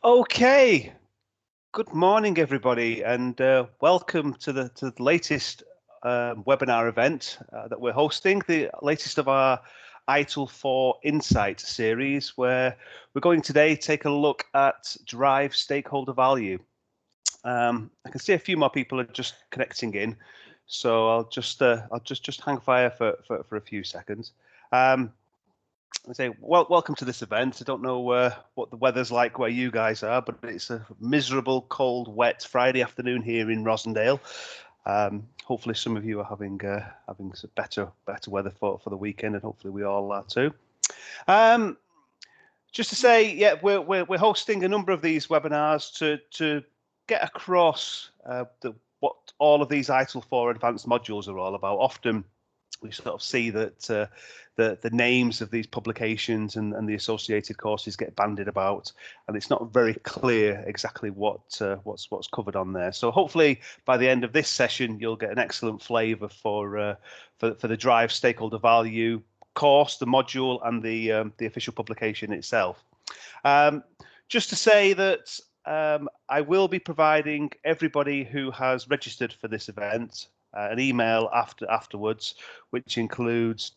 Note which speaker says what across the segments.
Speaker 1: Okay, good morning, everybody, and welcome to the latest webinar event that we're hosting, the latest of our ITIL4 Insight series, where we're going today to take a look at Drive Stakeholder Value. I can see a few more people are just connecting in, so I'll just hang fire for a few seconds. I say, welcome to this event. I don't know what the weather's like where you guys are, but it's a miserable, cold, wet Friday afternoon here in Rosendale. Hopefully, some of you are having some better weather for the weekend, and hopefully we all are too. Just to say, yeah, we're hosting a number of these webinars to get across what all of these ITIL4 advanced modules are all about. Often we sort of see that the names of these publications and the associated courses get bandied about, and it's not very clear exactly what's covered on there. So hopefully by the end of this session, you'll get an excellent flavour for the Drive Stakeholder Value course, the module, and the official publication itself. Just to say that I will be providing everybody who has registered for this event an email afterwards, which includes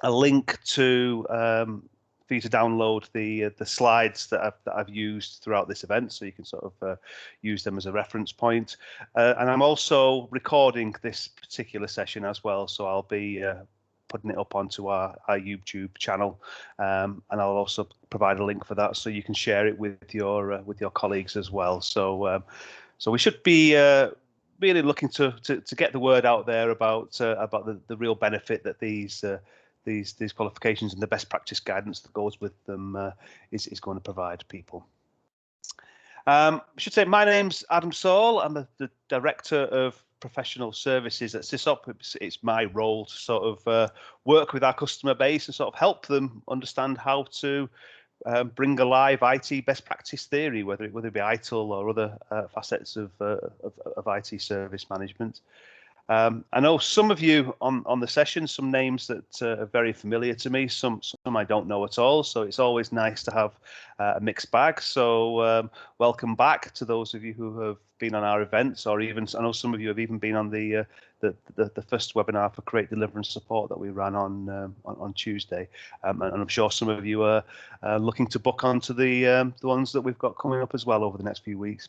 Speaker 1: a link to for you to download the slides that I've used throughout this event, so you can sort of use them as a reference point. And I'm also recording this particular session as well, so I'll be putting it up onto our YouTube channel, and I'll also provide a link for that, so you can share it with your colleagues as well. So so we should be really looking to get the word out there about the real benefit that these qualifications and the best practice guidance that goes with them is going to provide people. I should say my name's Adam Sawle. I'm the Director of Professional Services at SysOp. It's my role to sort of work with our customer base and sort of help them understand how to bring alive IT best practice theory, whether it be ITIL or other facets of IT service management. I know some of you on the session, some names that are very familiar to me, some I don't know at all. So it's always nice to have a mixed bag. So welcome back to those of you who have been on our events, or even I know some of you have even been on the first webinar for Create, Deliver and Support that we ran on Tuesday, and I'm sure some of you are looking to book onto the ones that we've got coming up as well over the next few weeks.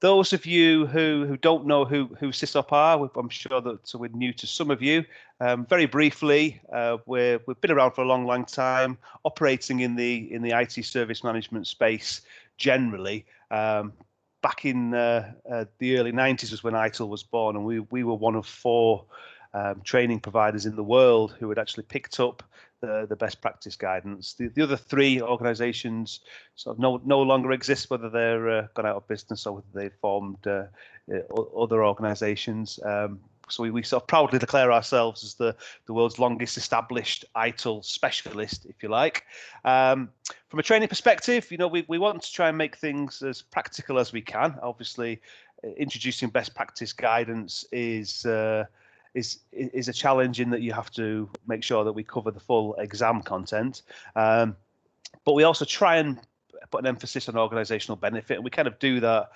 Speaker 1: Those of you who don't know who SysOp are, I'm sure that we're new to some of you. Very briefly, we've been around for a long time, operating in the IT service management space generally. Back in the early 90s was when ITIL was born, and we were one of 4 training providers in the world who had actually picked up the best practice guidance. The other 3 organisations sort of no longer exist, whether they're gone out of business or whether they've formed other organisations. So we sort of proudly declare ourselves as the world's longest established ITIL specialist, if you like. From a training perspective, you know, we want to try and make things as practical as we can. Obviously, introducing best practice guidance is a challenge in that you have to make sure that we cover the full exam content, but we also try and put an emphasis on organisational benefit, and we kind of do that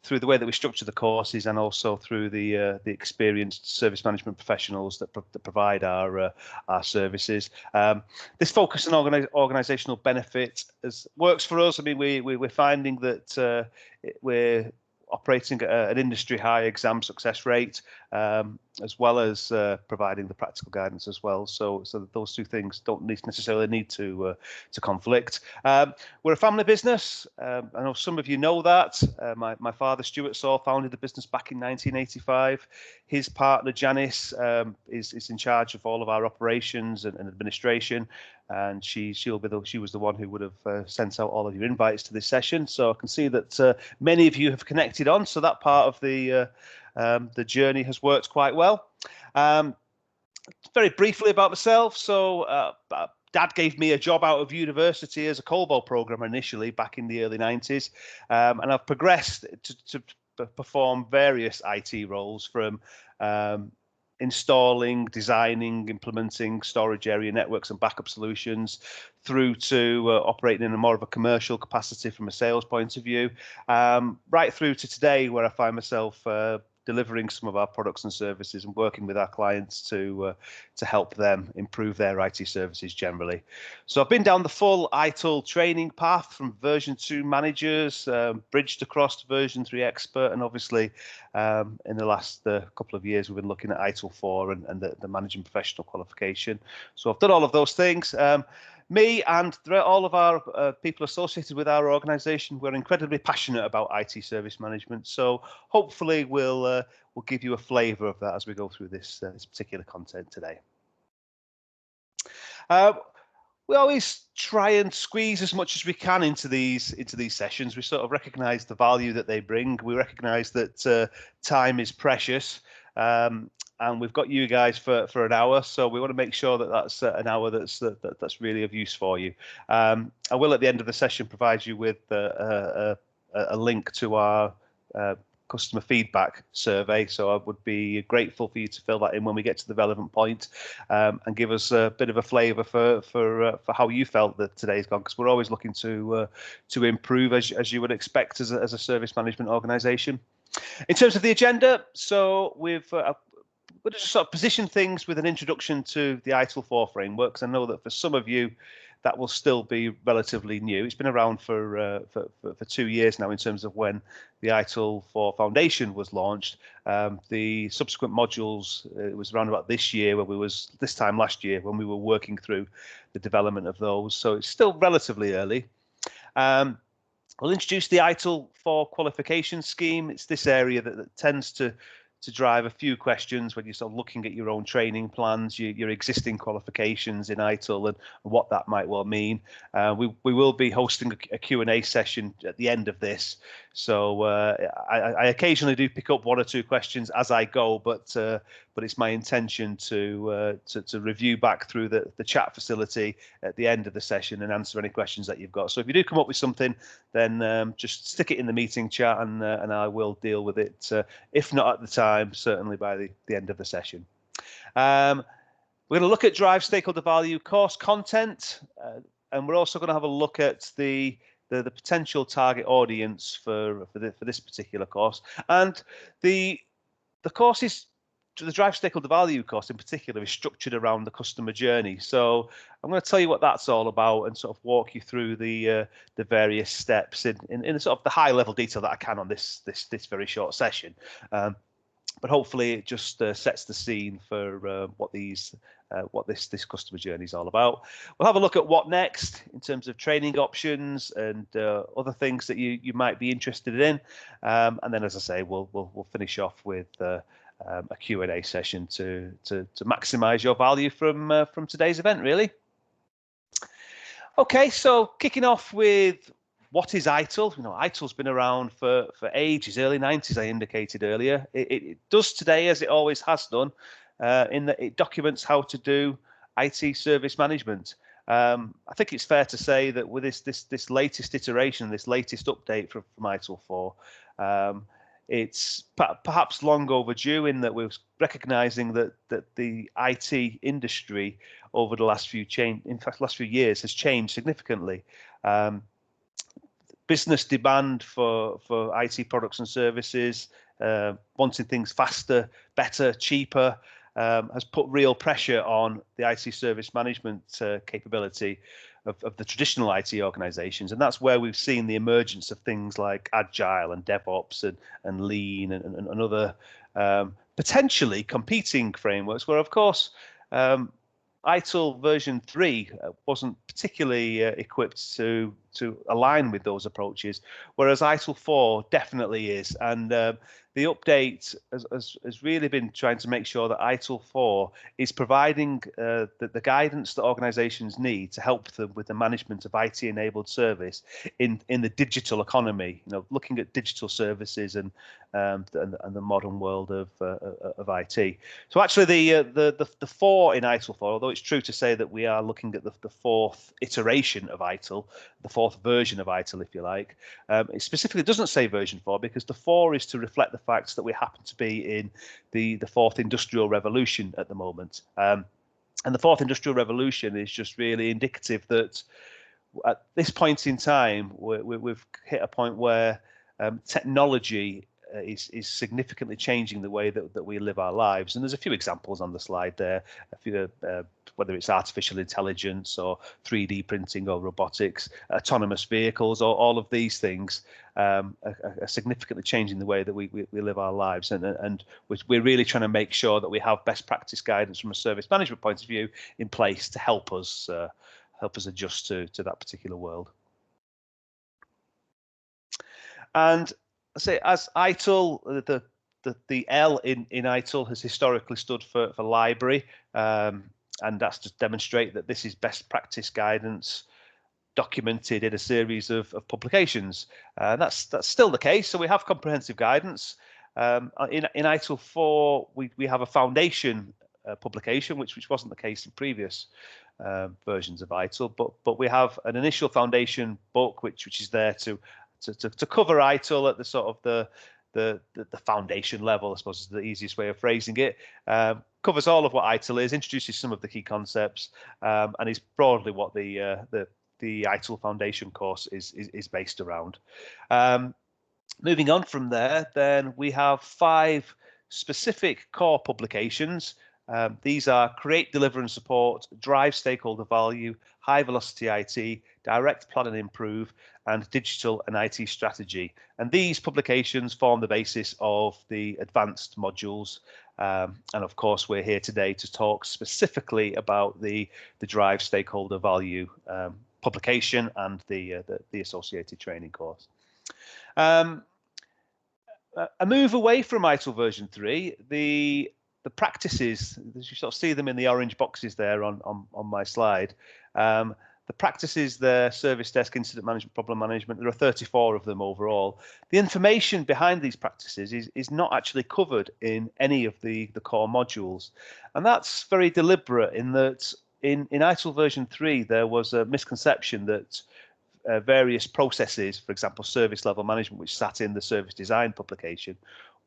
Speaker 1: through the way that we structure the courses, and also through the experienced service management professionals that provide our services. This focus on organisational benefit works for us. I mean, we're finding that we're operating at an industry high exam success rate, as well as providing the practical guidance as well. So those 2 things don't necessarily need to conflict. We're a family business. I know some of you know that. My father, Stuart Sawle, founded the business back in 1985. His partner, Janice, is in charge of all of our operations and administration. And she was the one who would have sent out all of your invites to this session. So I can see that many of you have connected on. So that part of the journey has worked quite well. Very briefly about myself. So Dad gave me a job out of university as a COBOL programmer initially back in the early 90s, and I've progressed to perform various IT roles from installing, designing, implementing storage area networks and backup solutions, through to operating in a more of a commercial capacity from a sales point of view, right through to today, where I find myself delivering some of our products and services and working with our clients to help them improve their IT services generally. So I've been down the full ITIL training path from version 2 managers, bridged across to version 3 expert, and obviously in the last couple of years we've been looking at ITIL4 and the managing professional qualification. So I've done all of those things. Me and all of our people associated with our organisation, we're incredibly passionate about IT service management. So hopefully we'll give you a flavour of that as we go through this particular content today. We always try and squeeze as much as we can into these sessions. We sort of recognise the value that they bring. We recognise that time is precious. And we've got you guys for an hour, so we want to make sure that that's an hour that's really of use for you. I will at the end of the session provide you with a link to our customer feedback survey, so I would be grateful for you to fill that in when we get to the relevant point, and give us a bit of a flavour for how you felt that today's gone, because we're always looking to improve, as you would expect as a service management organisation. In terms of the agenda, so we'll just sort of position things with an introduction to the ITIL4 framework, because I know that for some of you that will still be relatively new. It's been around for 2 years now in terms of when the ITIL4 Foundation was launched. The subsequent modules, it was around about this time last year when we were working through the development of those. So it's still relatively early. We'll introduce the ITIL4 qualification scheme. It's this area that tends to drive a few questions when you're sort of looking at your own training plans, your existing qualifications in ITIL, and what that might well mean. We will be hosting a Q&A session at the end of this, so I occasionally do pick up 1 or 2 questions as I go, but it's my intention to review back through the chat facility at the end of the session and answer any questions that you've got. So if you do come up with something, then just stick it in the meeting chat, and I will deal with it. If not at the time, certainly by the end of the session. We're going to look at Drive Stakeholder Value course content, and we're also going to have a look at the potential target audience for this particular course. And the course is, the Drive Stakeholder Value course in particular, is structured around the customer journey. So I'm going to tell you what that's all about and sort of walk you through the various steps in sort of the high level detail that I can on this very short session. But hopefully it just sets the scene for what this customer journey is all about. We'll have a look at what next in terms of training options and other things that you might be interested in, and then, as I say, we'll finish off with a Q&A session to maximise your value from today's event, really. Okay, so kicking off with, what is ITIL? You know, ITIL's been around for ages, early 90s, I indicated earlier. It does today, as it always has done, in that it documents how to do IT service management. I think it's fair to say that with this latest iteration, this latest update from ITIL4, it's perhaps long overdue, in that we're recognising that the IT industry over the last few years has changed significantly. Business demand for IT products and services, wanting things faster, better, cheaper, has put real pressure on the IT service management capability of the traditional IT organizations. And that's where we've seen the emergence of things like Agile and DevOps and Lean and other potentially competing frameworks, where, of course, ITIL version 3 wasn't particularly equipped to align with those approaches, whereas ITIL4 definitely is. And the update has really been trying to make sure that ITIL4 is providing the guidance that organizations need to help them with the management of IT-enabled service in the digital economy, you know, looking at digital services and the modern world of IT. So actually the 4 in ITIL4, although it's true to say that we are looking at the 4th iteration of ITIL, the fourth version of ITIL, if you like. It specifically doesn't say version 4 because the 4 is to reflect the fact that we happen to be in the fourth industrial revolution at the moment. And the fourth industrial revolution is just really indicative that at this point in time, we've hit a point where technology is significantly changing the way that we live our lives. And there's a few examples on the slide there, whether it's artificial intelligence or 3D printing or robotics, autonomous vehicles, or all of these things are significantly changing the way that we live our lives. And we're really trying to make sure that we have best practice guidance from a service management point of view in place to help us adjust to that particular world. And I say, as ITIL, the L in ITIL has historically stood for library, and that's to demonstrate that this is best practice guidance documented in a series of publications. That's still the case. So we have comprehensive guidance. In ITIL4, we have a foundation publication, which wasn't the case in previous versions of ITIL, but we have an initial foundation book which is there to cover ITIL at the sort of the foundation level, I suppose is the easiest way of phrasing it. Covers all of what ITIL is, introduces some of the key concepts, and is broadly what the ITIL foundation course is based around. Moving on from there, then we have 5 specific core publications. These are Create, Deliver and Support, Drive Stakeholder Value, High Velocity IT, Direct Plan and Improve, and Digital and IT Strategy. And these publications form the basis of the advanced modules. And of course, we're here today to talk specifically about the Drive Stakeholder Value publication and the associated training course. A move away from ITIL version 3, the practices, as you sort of see them in the orange boxes there on my slide, the practices there, service desk, incident management, problem management, there are 34 of them overall. The information behind these practices is not actually covered in any of the core modules. And that's very deliberate in that in ITIL version 3, there was a misconception that various processes, for example, service level management, which sat in the service design publication,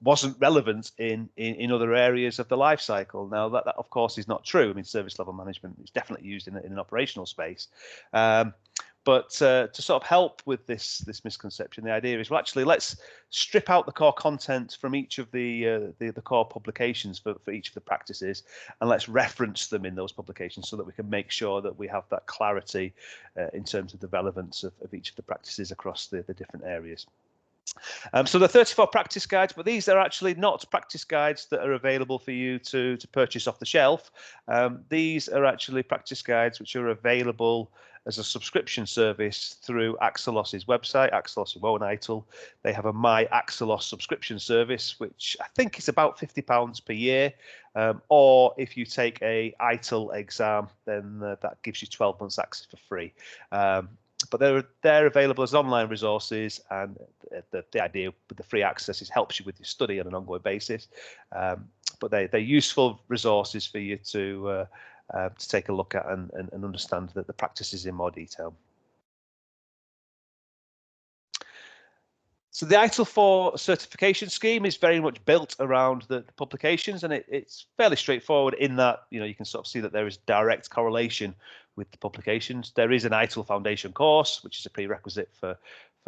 Speaker 1: wasn't relevant in other areas of the life cycle. Now, that of course is not true. I mean, service level management is definitely used in an operational space. But to sort of help with this misconception, the idea is, well, actually, let's strip out the core content from each of the core publications for each of the practices, and let's reference them in those publications so that we can make sure that we have that clarity in terms of the relevance of each of the practices across the different areas. So the 34 practice guides, but these are actually not practice guides that are available for you to purchase off the shelf. These are actually practice guides which are available as a subscription service through Axelos's website. Axelos, who own ITIL, they have a My Axelos subscription service, which I think is about £50 per year. Or if you take a ITIL exam, then that gives you 12 months access for free. But they're available as online resources, and the idea with the free access is helps you with your study on an ongoing basis. But they're useful resources for you to take a look at and understand the practices in more detail. So the ITIL4 certification scheme is very much built around the publications, and it's fairly straightforward in that you can sort of see that there is direct correlation with the publications. There is an ITIL foundation course, which is a prerequisite for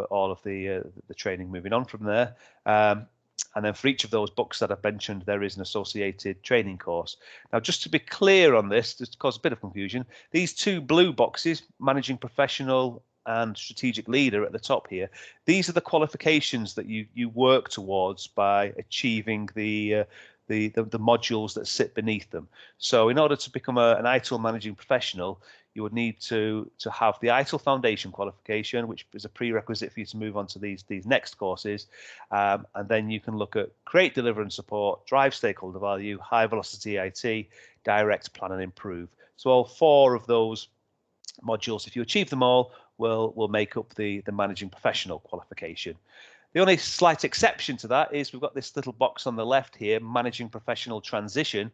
Speaker 1: all of the training moving on from there. And then for each of those books that I've mentioned, there is an associated training course. Now, just to be clear on this, just to cause a bit of confusion, these 2 blue boxes, Managing Professional and Strategic Leader at the top here, these are the qualifications that you work towards by achieving the modules that sit beneath them. So in order to become an ITIL Managing Professional, you would need to have the ITIL Foundation qualification, which is a prerequisite for you to move on to these next courses. And then you can look at Create, Deliver and Support, Drive Stakeholder Value, High Velocity IT, Direct Plan and Improve. So all 4 of those modules, if you achieve them all, will make up the Managing Professional qualification. The only slight exception to that is we've got this little box on the left here, Managing Professional Transition,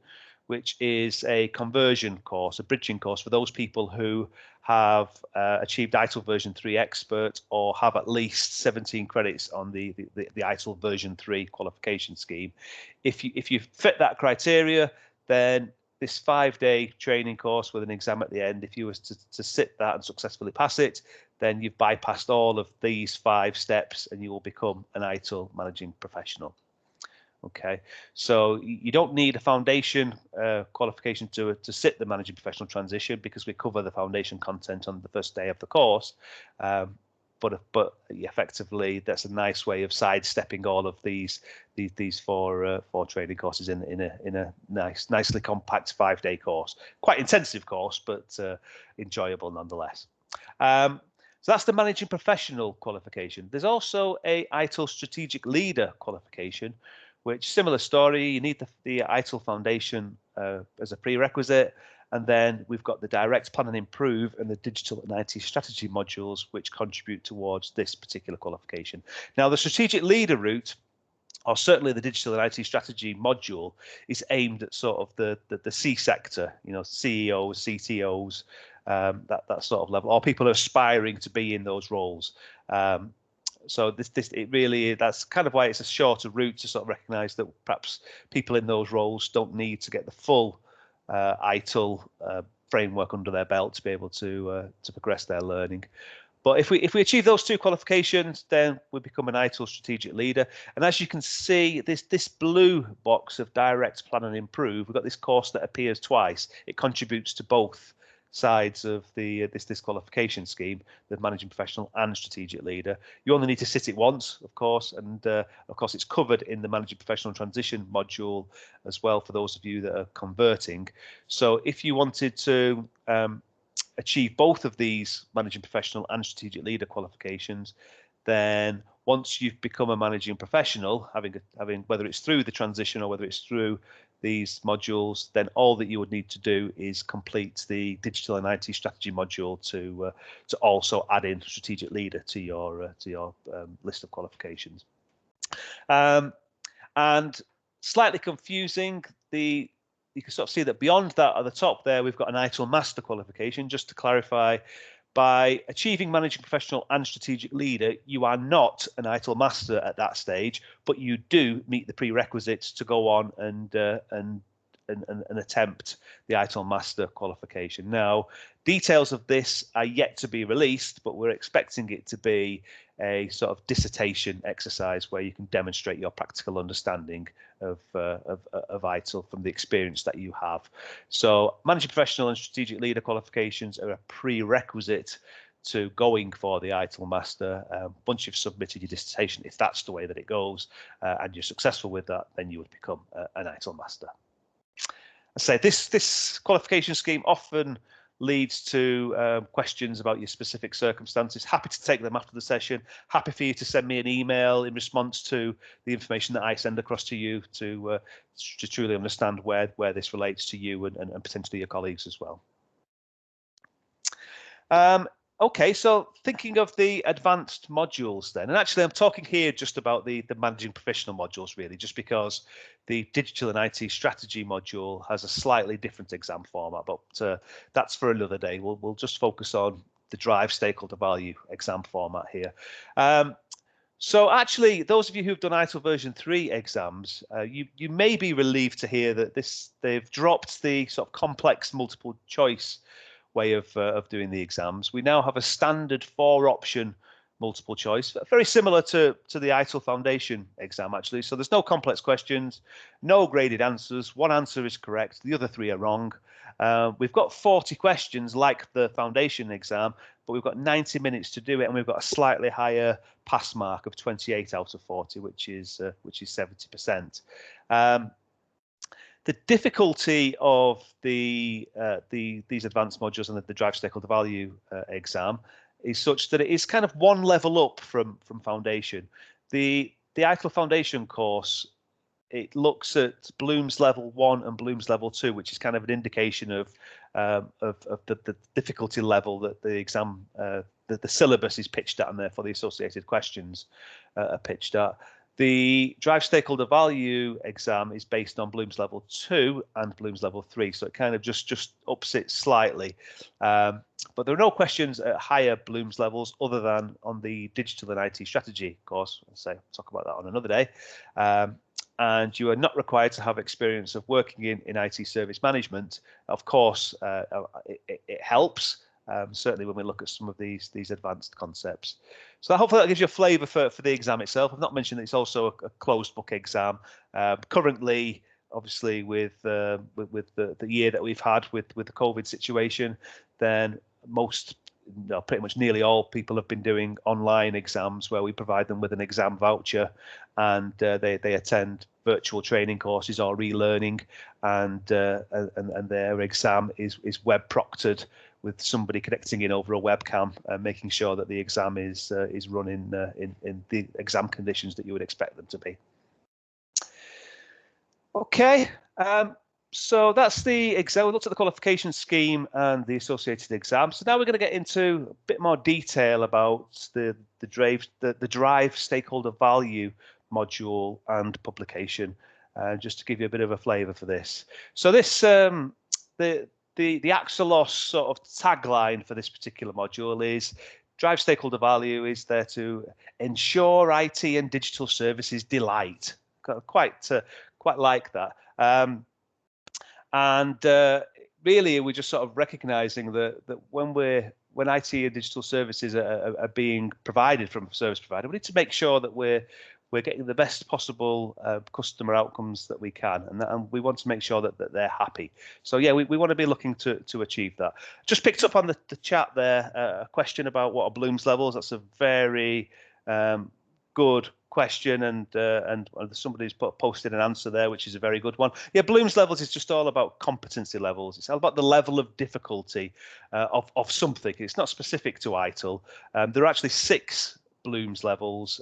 Speaker 1: which is a conversion course, a bridging course for those people who have achieved ITIL version 3 expert or have at least 17 credits on the ITIL version 3 qualification scheme. If you fit that criteria, then this 5-day training course with an exam at the end, if you were to sit that and successfully pass it, then you've bypassed all of these 5 steps and you will become an ITIL managing professional. Okay, so you don't need a foundation qualification to sit the managing professional transition, because we cover the foundation content on the first day of the course. But effectively, that's a nice way of sidestepping all of these four training courses in a nicely compact 5-day course. Quite intensive course, but enjoyable nonetheless. So that's the managing professional qualification. There's also a ITIL strategic leader qualification, which, similar story, you need the ITIL foundation as a prerequisite, and then we've got the direct plan and improve and the digital and IT strategy modules, which contribute towards this particular qualification. Now, the strategic leader route, or certainly the digital and IT strategy module, is aimed at sort of the C sector, you know, CEOs, CTOs, that sort of level, or people aspiring to be in those roles. So that's kind of why it's a shorter route, to sort of recognise that perhaps people in those roles don't need to get the full ITIL framework under their belt to be able to progress their learning. But if we achieve those 2 qualifications, then we become an ITIL strategic leader. And as you can see, this blue box of direct plan and improve, we've got this course that appears twice. It contributes to both sides of this qualification scheme, the managing professional and strategic leader. You only need to sit it once, of course, and of course it's covered in the managing professional transition module as well for those of you that are converting. So if you wanted to achieve both of these managing professional and strategic leader qualifications, then once you've become a managing professional, having whether it's through the transition or whether it's through these modules, then all that you would need to do is complete the digital and IT strategy module to also add in strategic leader to your list of qualifications. And slightly confusing, you can sort of see that beyond that at the top there, we've got an ITIL master qualification. Just to clarify, by achieving managing professional and strategic leader, you are not an ITIL master at that stage, but you do meet the prerequisites to go on and attempt the ITIL master qualification. Now, details of this are yet to be released, but we're expecting it to be a sort of dissertation exercise where you can demonstrate your practical understanding of ITIL from the experience that you have. So managing professional and strategic leader qualifications are a prerequisite to going for the ITIL master. Once you've submitted your dissertation, if that's the way that it goes, and you're successful with that, then you would become an ITIL master. I say this qualification scheme often leads to questions about your specific circumstances. Happy to take them after the session. Happy for you to send me an email in response to the information that I send across to you to truly understand where this relates to you and potentially your colleagues as well. Okay, so thinking of the advanced modules then, and actually I'm talking here just about the managing professional modules really, just because the digital and IT strategy module has a slightly different exam format, but that's for another day. We'll just focus on the Drive Stakeholder Value exam format here. So actually, those of you who've done ITIL version 3 exams, you may be relieved to hear that they've dropped the sort of complex multiple choice way of doing the exams. We now have a standard 4-option multiple choice, very similar to the ITIL foundation exam actually. So there's no complex questions, no graded answers. One answer is correct, the other 3 are wrong. We've got 40 questions like the foundation exam, but we've got 90 minutes to do it, and we've got a slightly higher pass mark of 28 out of 40, which is 70%. The difficulty of these advanced modules and the Drive Stakeholder Value exam is such that it is kind of one level up from foundation. The ITIL foundation course, it looks at Bloom's level 1 and Bloom's level 2, which is kind of an indication of the difficulty level that the exam, the syllabus is pitched at, and therefore the associated questions are pitched at. The Drive Stakeholder Value exam is based on Bloom's Level 2 and Bloom's Level 3, so it kind of just ups it slightly. But there are no questions at higher Bloom's levels other than on the Digital and IT Strategy course. I'll talk about that on another day. And you are not required to have experience of working in IT service management. Of course, it helps. Certainly when we look at some of these advanced concepts. So hopefully that gives you a flavour for the exam itself. I've not mentioned that it's also a closed book exam. Currently, obviously, with the year that we've had with the COVID situation, then pretty much nearly all people have been doing online exams where we provide them with an exam voucher, and they attend virtual training courses or relearning, and their exam is web proctored with somebody connecting in over a webcam, making sure that the exam is run in the exam conditions that you would expect them to be. Okay, so that's the exam. We looked at the qualification scheme and the associated exam. So now we're going to get into a bit more detail about the Drive Stakeholder Value module and publication, just to give you a bit of a flavour for this. So this the Axelos sort of tagline for this particular module is Drive Stakeholder Value is there to ensure IT and digital services delight. Quite like that. Really, we're just sort of recognizing that when IT and digital services are being provided from a service provider, we need to make sure that we're getting the best possible customer outcomes that we can, and we want to make sure that they're happy. So yeah, we want to be looking to achieve that. Just picked up on the chat there a question about what are Bloom's levels. That's a very good question, and somebody's posted an answer there, which is a very good one. Yeah, Bloom's levels is just all about competency levels. It's all about the level of difficulty of something. It's not specific to ITIL. There are actually 6 Bloom's levels,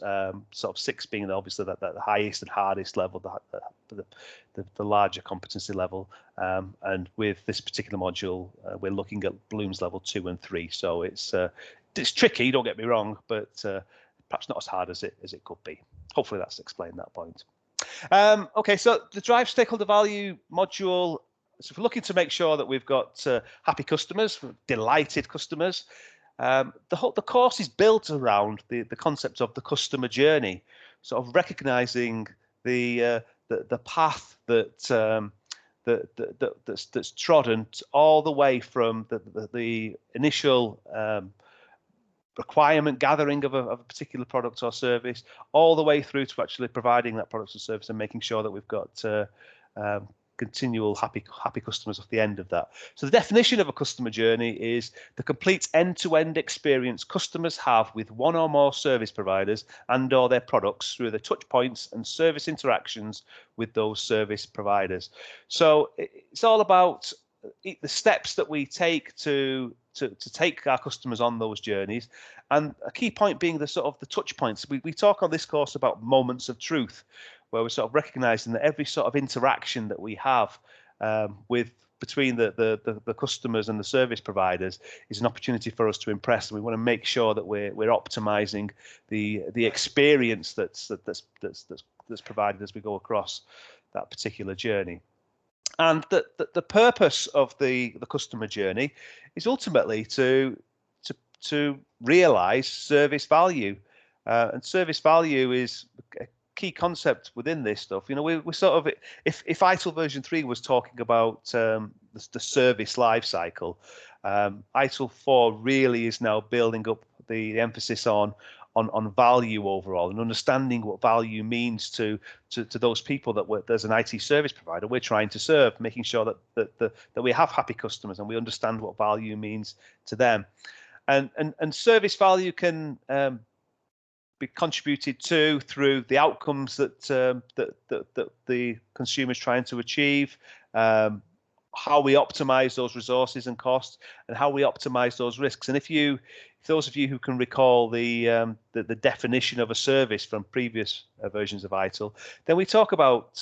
Speaker 1: sort of 6 being obviously the highest and hardest level, the larger competency level. And with this particular module, we're looking at Bloom's level 2 and 3. So it's tricky, don't get me wrong, but perhaps not as hard as it could be. Hopefully that's explained that point. Okay, so the Drive Stakeholder Value module. So if we're looking to make sure that we've got happy customers, delighted customers, the course is built around the concept of the customer journey, sort of recognizing the path that's trodden all the way from the initial requirement gathering of a particular product or service, all the way through to actually providing that product or service and making sure that we've got continual happy customers at the end of that. So the definition of a customer journey is the complete end-to-end experience customers have with one or more service providers and or their products through the touch points and service interactions with those service providers. So it's all about the steps that we take to take our customers on those journeys, and a key point being the sort of the touch points. We talk on this course about moments of truth, where we're sort of recognizing that every sort of interaction that we have between the customers and the service providers is an opportunity for us to impress, and we want to make sure that we're optimizing the experience that's provided as we go across that particular journey. And the purpose of the customer journey is ultimately to realize service value, and service value is a key concept within this stuff. You know, we sort of, if ITIL version 3 was talking about the service life cycle, ITIL4 really is now building up the emphasis on value overall, and understanding what value means to those people that there's an IT service provider we're trying to serve, making sure that we have happy customers and we understand what value means to them, and service value can be contributed to through the outcomes that the consumer is trying to achieve, how we optimize those resources and costs, and how we optimize those risks. And if those of you who can recall the definition of a service from previous versions of ITIL, then we talk about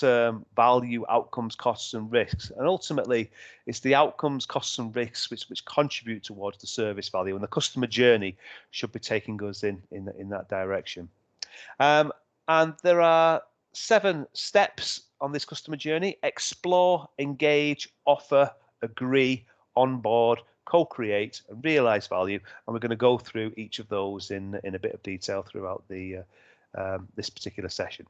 Speaker 1: value, outcomes, costs, and risks. And ultimately, it's the outcomes, costs, and risks which contribute towards the service value, and the customer journey should be taking us in that direction. And there are 7 steps on this customer journey: explore, engage, offer, agree, onboard, co-create, and realize value. And we're going to go through each of those in a bit of detail throughout the this particular session.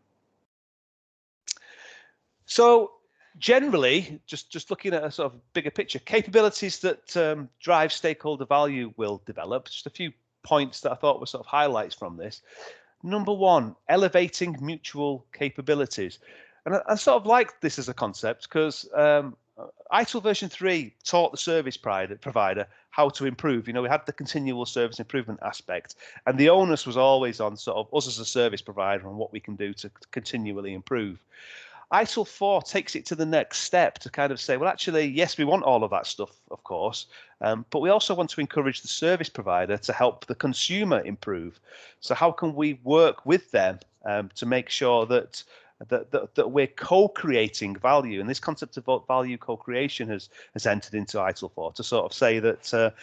Speaker 1: So generally, just looking at a sort of bigger picture, capabilities that drive stakeholder value will develop. Just a few points that I thought were sort of highlights from this. Number 1, elevating mutual capabilities. And I sort of like this as a concept because ITIL version 3 taught the service provider how to improve. You know, we had the continual service improvement aspect, and the onus was always on sort of us as a service provider and what we can do to continually improve. ITIL4 takes it to the next step to kind of say, well, actually, yes, we want all of that stuff, of course, but we also want to encourage the service provider to help the consumer improve. So how can we work with them to make sure that we're co-creating value? And this concept of value co-creation has entered into ITIL4 to sort of say that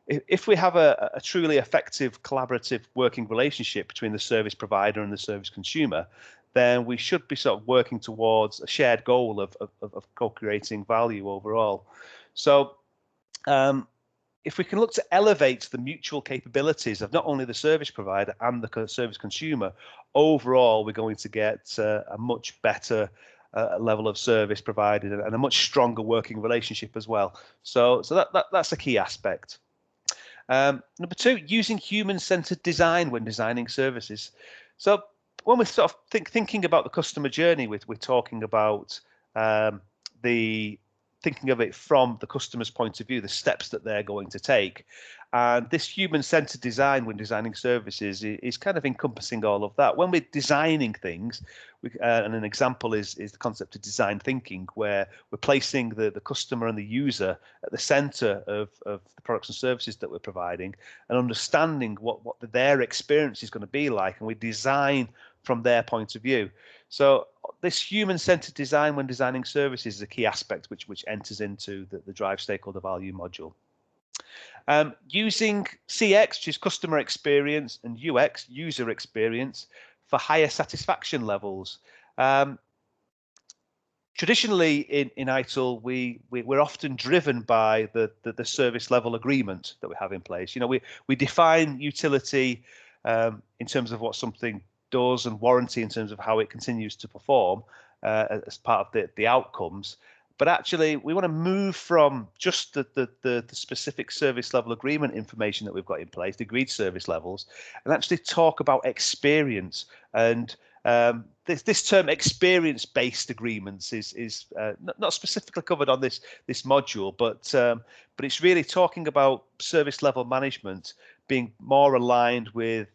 Speaker 1: if we have a truly effective collaborative working relationship between the service provider and the service consumer, then we should be sort of working towards a shared goal of co-creating value overall. So if we can look to elevate the mutual capabilities of not only the service provider and the service consumer, overall we're going to get a much better level of service provided and a much stronger working relationship as well. So that's a key aspect. Number 2, using human-centered design when designing services. So when we're sort of thinking about the customer journey, we're talking about thinking of it from the customer's point of view, the steps that they're going to take. And this human-centered design when designing services is kind of encompassing all of that. When we're designing things, and an example is the concept of design thinking, where we're placing the customer and the user at the center of the products and services that we're providing and understanding what their experience is going to be like, and we design from their point of view. So this human-centered design when designing services is a key aspect which enters into the Drive Stakeholder Value module. Using CX, which is customer experience, and UX, user experience, for higher satisfaction levels. Traditionally in ITIL, we're often driven by the service level agreement that we have in place. You know, we define utility in terms of what something does and warranty in terms of how it continues to perform as part of the outcomes. But actually, we want to move from just the specific service level agreement information that we've got in place, the agreed service levels, and actually talk about experience. And this term experience-based agreements is not specifically covered on this module, but it's really talking about service level management being more aligned with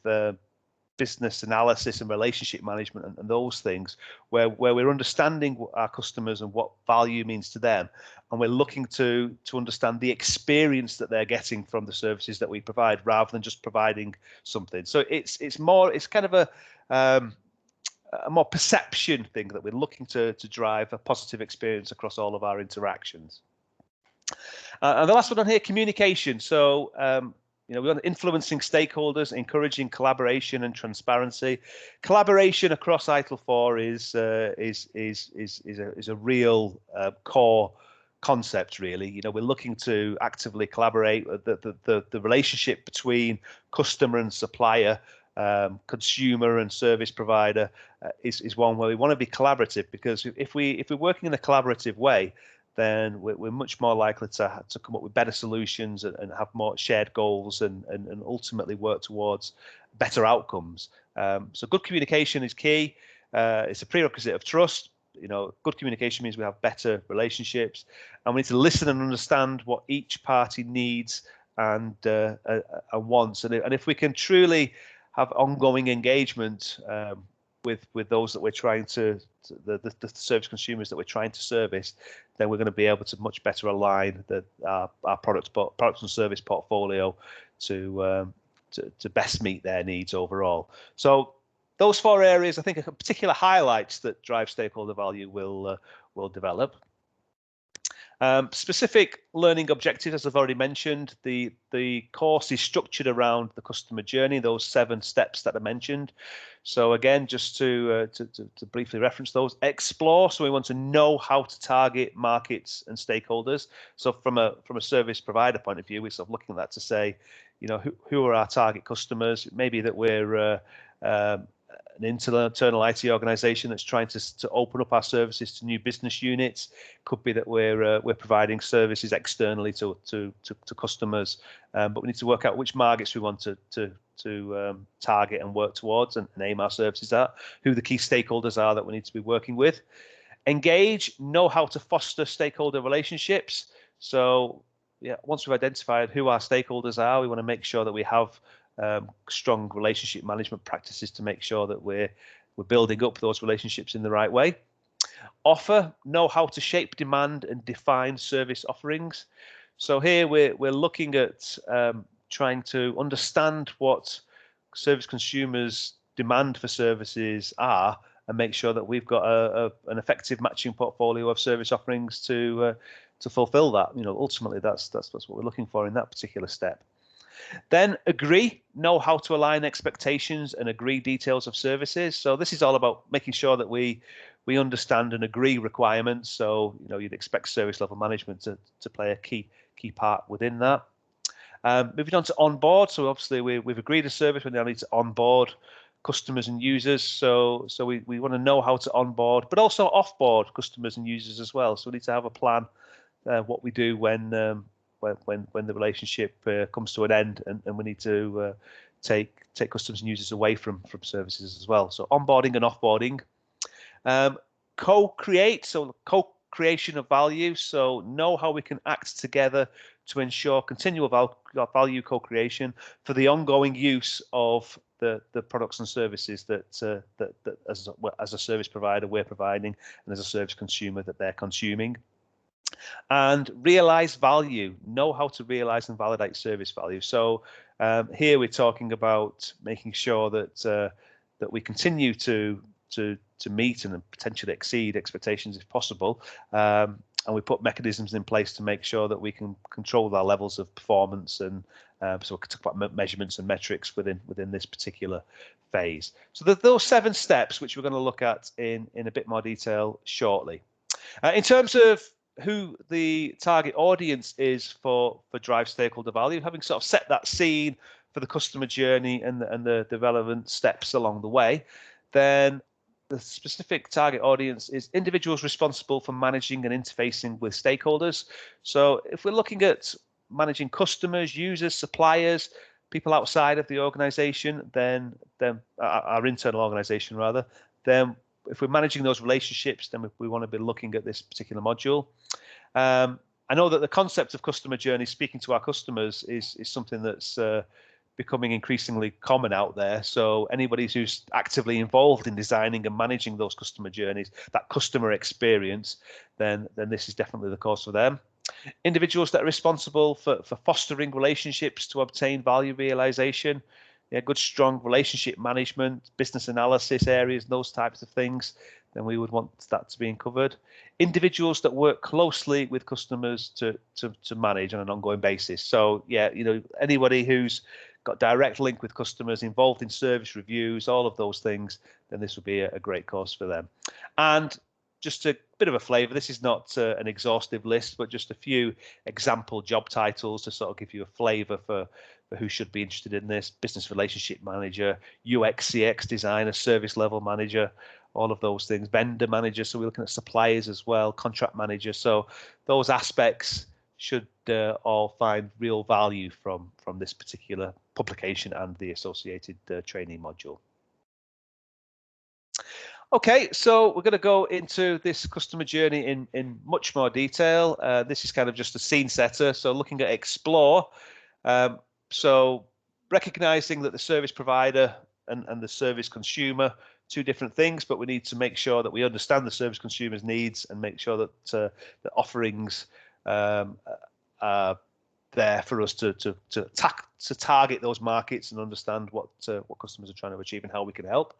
Speaker 1: business analysis and relationship management and those things, where we're understanding our customers and what value means to them, and we're looking to understand the experience that they're getting from the services that we provide, rather than just providing something. So it's kind of a more perception thing that we're looking to drive a positive experience across all of our interactions. And the last one on here, communication. So you know, we want influencing stakeholders, encouraging collaboration and transparency. Collaboration across ITIL4 is a real core concept, really. You know, we're looking to actively collaborate. The relationship between customer and supplier, consumer and service provider is one where we want to be collaborative, because if we're working in a collaborative way, then we're much more likely to come up with better solutions and have more shared goals and ultimately work towards better outcomes. So good communication is key. It's a prerequisite of trust. You know, good communication means we have better relationships, and we need to listen and understand what each party needs and wants. And if we can truly have ongoing engagement with those that we're trying to the service consumers that we're trying to service, then we're going to be able to much better align our products and service portfolio to best meet their needs overall. So those 4 areas, I think, are particular highlights that Drive Stakeholder Value will develop. Specific learning objectives, as I've already mentioned, the course is structured around the customer journey, those 7 steps that I mentioned. So again, just to briefly reference those, explore. So we want to know how to target markets and stakeholders. So from a service provider point of view, we're sort of looking at that to say, you know, who are our target customers? Maybe that we're an internal IT organization that's trying to open up our services to new business units. Could be that we're providing services externally to customers, but we need to work out which markets we want to target and work towards and aim our services at, who the key stakeholders are that we need to be working with. Engage, know how to foster stakeholder relationships. So yeah, once we've identified who our stakeholders are, we want to make sure that we have strong relationship management practices to make sure that we're building up those relationships in the right way. Offer, know how to shape demand and define service offerings. So here we're looking at trying to understand what service consumers' demand for services are and make sure that we've got an effective matching portfolio of service offerings to fulfill that. You know, ultimately that's what we're looking for in that particular step. Then agree, know how to align expectations and agree details of services. So this is all about making sure that we understand and agree requirements. So, you know, you'd expect service level management to play a key part within that. Moving on to onboard. So obviously we've agreed a service, we now need to onboard customers and users. So we want to know how to onboard, but also offboard customers and users as well. So we need to have a plan what we do when the relationship comes to an end, and we need to take customers and users away from services as well. So onboarding and offboarding. Co-create, so co-creation of value. So know how we can act together to ensure continual value co-creation for the ongoing use of the products and services that as a service provider we're providing, and as a service consumer that they're consuming. And realize value, know how to realize and validate service value. So here we're talking about making sure that we continue to meet and potentially exceed expectations if possible, and we put mechanisms in place to make sure that we can control our levels of performance, and so we can talk about measurements and metrics within this particular phase. So there's those 7 steps which we're going to look at in a bit more detail shortly. In terms of who the target audience is for Drive Stakeholder Value, having sort of set that scene for the customer journey and the relevant steps along the way, then the specific target audience is individuals responsible for managing and interfacing with stakeholders. So if we're looking at managing customers, users, suppliers, people outside of the organization, then our internal organization rather, then if we're managing those relationships, then we want to be looking at this particular module. I know that the concept of customer journey, speaking to our customers, is something that's becoming increasingly common out there. So anybody who's actively involved in designing and managing those customer journeys, that customer experience, then this is definitely the course for them. Individuals that are responsible for fostering relationships to obtain value realization. Yeah, good, strong relationship management, business analysis areas, those types of things, then we would want that to be covered. Individuals that work closely with customers to manage on an ongoing basis. So yeah, you know, anybody who's got direct link with customers, involved in service reviews, all of those things, then this would be a great course for them. And just a bit of a flavor, this is not an exhaustive list, but just a few example job titles to sort of give you a flavor for who should be interested in this. Business relationship manager, UX CX designer, service level manager, all of those things. Vendor manager, so we're looking at suppliers as well, contract manager. So those aspects should all find real value from this particular publication and the associated training module. Okay, so we're going to go into this customer journey in much more detail. This is kind of just a scene setter. So looking at explore. So recognizing that the service provider and the service consumer, 2 different things, but we need to make sure that we understand the service consumer's needs and make sure that the offerings are there for us to target those markets and understand what customers are trying to achieve and how we can help.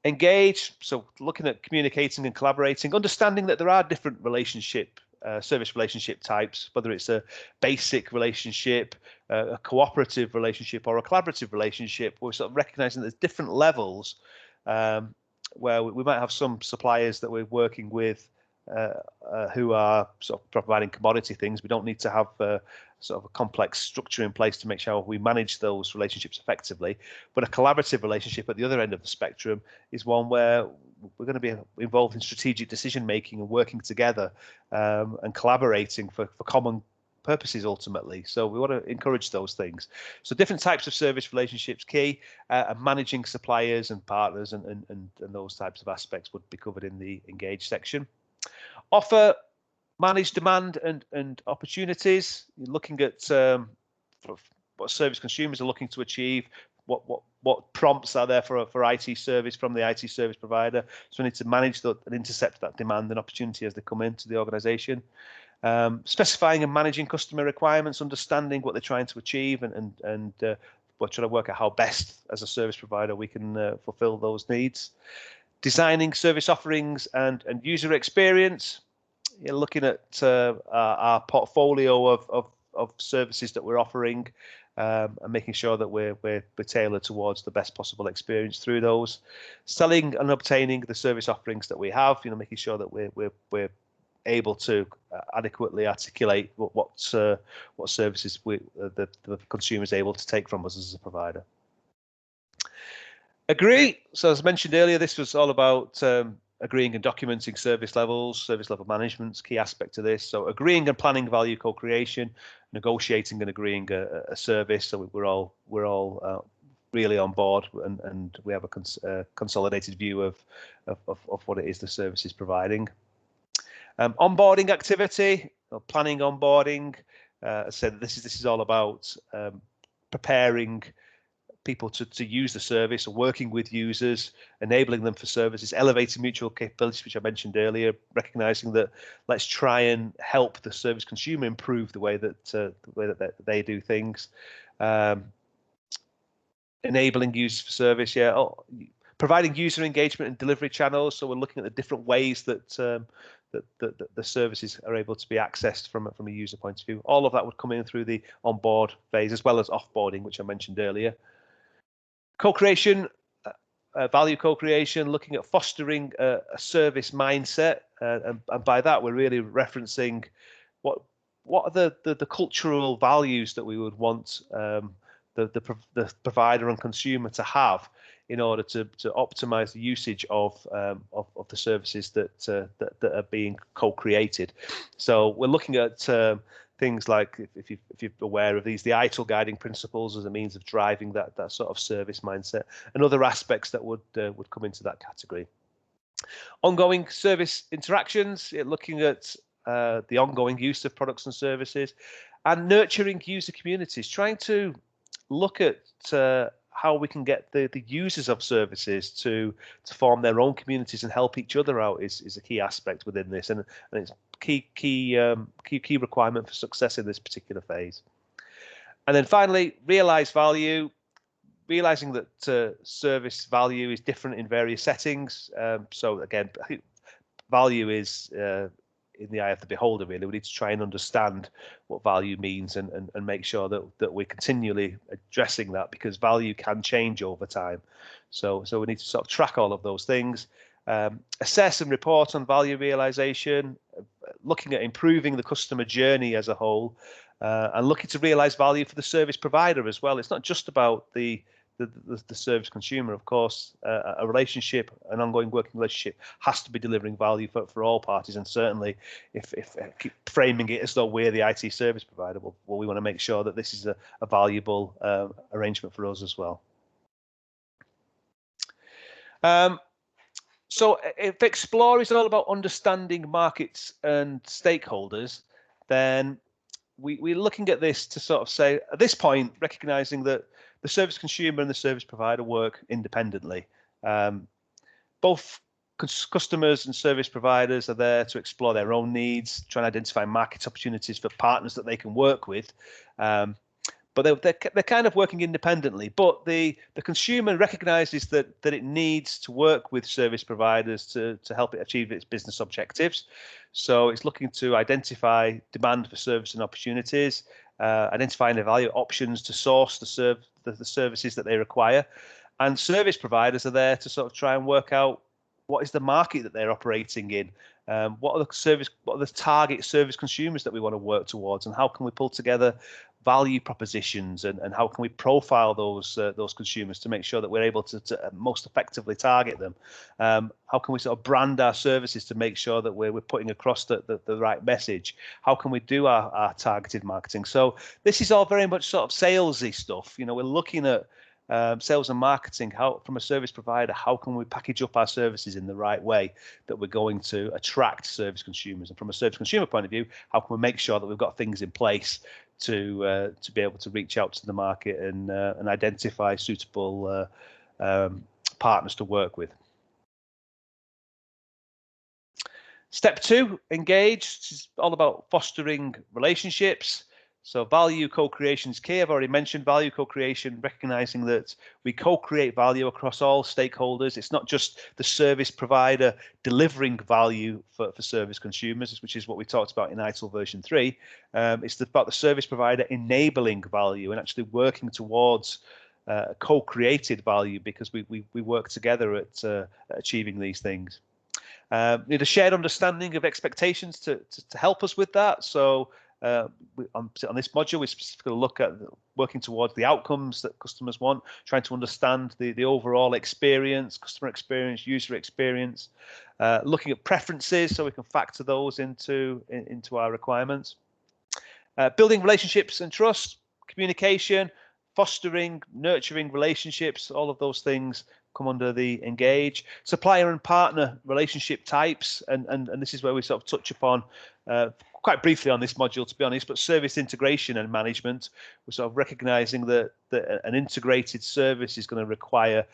Speaker 1: Engage, so looking at communicating and collaborating, understanding that there are different relationship service relationship types, whether it's a basic relationship, a cooperative relationship, or a collaborative relationship. We're sort of recognizing there's different levels where we might have some suppliers that we're working with who are sort of providing commodity things. We don't need to have sort of a complex structure in place to make sure we manage those relationships effectively. But a collaborative relationship at the other end of the spectrum is one where we're going to be involved in strategic decision making and working together and collaborating for common purposes ultimately. So we want to encourage those things. So different types of service relationships key, and managing suppliers and partners and those types of aspects would be covered in the engage section. Offer, manage demand and opportunities. You're looking at what service consumers are looking to achieve, what prompts are there for IT service from the IT service provider. So we need to manage that and intercept that demand and opportunity as they come into the organization. Specifying and managing customer requirements, understanding what they're trying to achieve, and we're trying to work out how best as a service provider we can fulfill those needs. Designing service offerings and user experience. You're looking at our portfolio of services that we're offering and making sure that we're tailored towards the best possible experience through those. Selling and obtaining the service offerings that we have, making sure that we're able to adequately articulate what services the consumer is able to take from us as a provider. Agree. So as mentioned earlier, this was all about agreeing and documenting service levels, service level management's key aspect to this. So agreeing and planning value co-creation, negotiating and agreeing a service. So we're all really on board, and we have a consolidated view of what it is the service is providing. Onboarding activity, or planning onboarding. I said this is all about preparing people to use the service, or working with users, enabling them for services, elevating mutual capabilities, which I mentioned earlier, recognizing that let's try and help the service consumer improve the way that they do things. Enabling use for service, providing user engagement and delivery channels. So we're looking at the different ways that the services are able to be accessed from a user point of view. All of that would come in through the onboard phase, as well as offboarding, which I mentioned earlier. Co-creation, value co-creation, looking at fostering a service mindset, and by that we're really referencing what are the cultural values that we would want the provider and consumer to have in order to optimize the usage of the services that are being co-created. So we're looking at things like, if you're aware of these, the ITIL guiding principles as a means of driving that sort of service mindset, and other aspects that would come into that category. Ongoing service interactions, looking at the ongoing use of products and services, and nurturing user communities, trying to look at how we can get the users of services to form their own communities and help each other out is a key aspect within this, and it's key requirement for success in this particular phase. And then finally, realize value, realizing that service value is different in various settings. So again, value is in the eye of the beholder, really. We need to try and understand what value means and make sure that we're continually addressing that, because value can change over time. So we need to sort of track all of those things. Assess and report on value realization, looking at improving the customer journey as a whole, and looking to realize value for the service provider as well. It's not just about the service consumer, of course. A relationship, an ongoing working relationship, has to be delivering value for all parties, and certainly if keep framing it as though we're the IT service provider, well we want to make sure that this is a valuable arrangement for us as well. So if Explore is all about understanding markets and stakeholders, then we're looking at this to sort of say, at this point, recognizing that the service consumer and the service provider work independently. Both customers and service providers are there to explore their own needs, try and identify market opportunities for partners that they can work with. but they're kind of working independently. But the consumer recognises that it needs to work with service providers to help it achieve its business objectives. So it's looking to identify demand for service and opportunities, identifying the value options to source the services that they require, and service providers are there to sort of try and work out what is the market that they're operating in, what are the target service consumers that we want to work towards, and how can we pull together value propositions, and how can we profile those consumers to make sure that we're able to most effectively target them. How can we sort of brand our services to make sure that we're putting across the right message? How can we do our targeted marketing? So this is all very much sort of salesy stuff. We're looking at sales and marketing, how from a service provider, how can we package up our services in the right way that we're going to attract service consumers? And from a service consumer point of view, how can we make sure that we've got things in place to be able to reach out to the market and identify suitable partners to work with? Step 2, engage. This is all about fostering relationships. So value co-creation is key. I've already mentioned value co-creation, recognizing that we co-create value across all stakeholders. It's not just the service provider delivering value for service consumers, which is what we talked about in ITIL version 3. It's about the service provider enabling value and actually working towards co-created value, because we work together at achieving these things. Need a shared understanding of expectations to help us with that. So on this module, we specifically look at working towards the outcomes that customers want, trying to understand the overall experience, customer experience, user experience, looking at preferences so we can factor those into our requirements. Building relationships and trust, communication, fostering, nurturing relationships, all of those things come under the engage. Supplier and partner relationship types, and this is where we sort of touch upon quite briefly on this module, to be honest, but service integration and management. We're sort of recognizing that an integrated service is going to require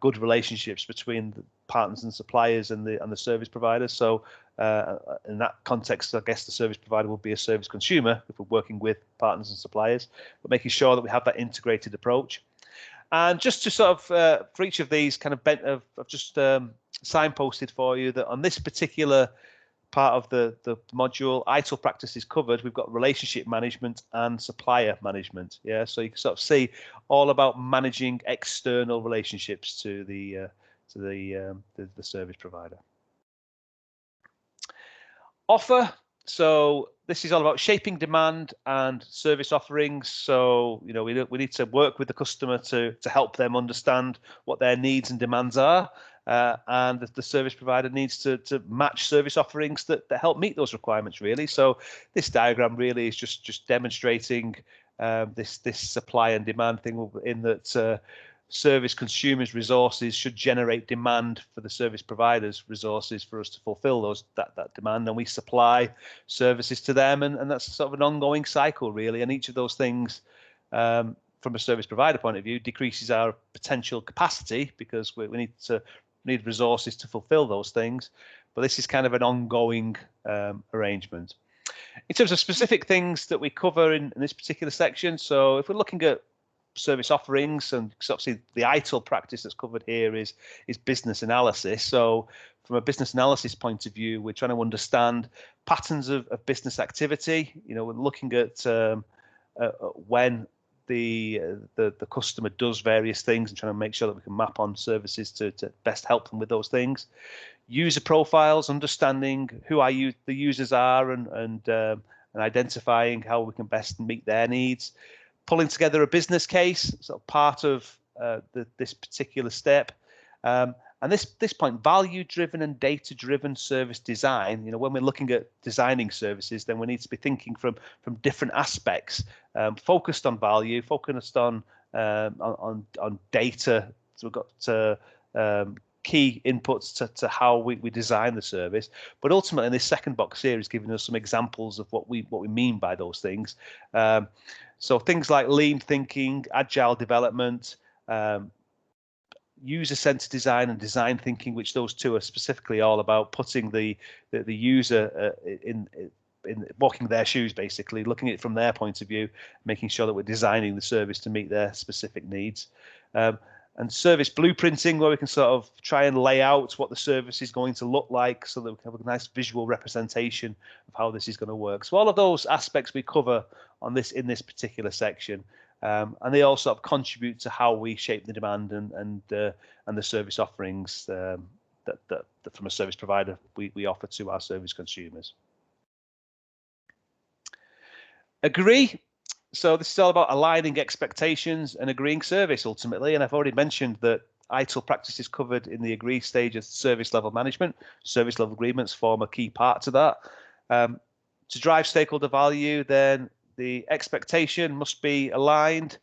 Speaker 1: good relationships between the partners and suppliers and the service providers. So in that context, I guess the service provider will be a service consumer if we're working with partners and suppliers, but making sure that we have that integrated approach. And just to sort of, for each of these kind of I've just signposted for you that on this particular part of the module, ITIL practice is covered. We've got relationship management and supplier management. Yeah, so you can sort of see all about managing external relationships to the service provider. Offer. So this is all about shaping demand and service offerings. So we need to work with the customer to help them understand what their needs and demands are. And the service provider needs to match service offerings that help meet those requirements, really. So this diagram really is just demonstrating this supply and demand thing, in that service consumers' resources should generate demand for the service providers' resources for us to fulfill that demand, and we supply services to them, and that's sort of an ongoing cycle, really. And each of those things, from a service provider point of view, decreases our potential capacity, because we need resources to fulfill those things. But this is kind of an ongoing arrangement. In terms of specific things that we cover in this particular section, so if we're looking at service offerings, and obviously the ITIL practice that's covered here is business analysis. So from a business analysis point of view, we're trying to understand patterns of business activity. We're looking at when the customer does various things, and trying to make sure that we can map on services to best help them with those things. User profiles, understanding who the users are, and identifying how we can best meet their needs. Pulling together a business case, sort of part of this particular step. And this point, value-driven and data-driven service design. When we're looking at designing services, then we need to be thinking from different aspects, focused on value, focused on data. So we've got key inputs to how we design the service. But ultimately, in this second box here is giving us some examples of what we mean by those things. So things like lean thinking, agile development, user-centered design and design thinking, which those two are specifically all about putting the user walking their shoes, basically, looking at it from their point of view, making sure that we're designing the service to meet their specific needs. And service blueprinting, where we can sort of try and lay out what the service is going to look like so that we can have a nice visual representation of how this is going to work. So all of those aspects we cover on this in this particular section, and they all sort of contribute to how we shape the demand and the service offerings that from a service provider we offer to our service consumers. Agree. So this is all about aligning expectations and agreeing service ultimately. And I've already mentioned that ITIL practice is covered in the agree stage of service level management. Service level agreements form a key part to that. To drive stakeholder value, then the expectation must be aligned,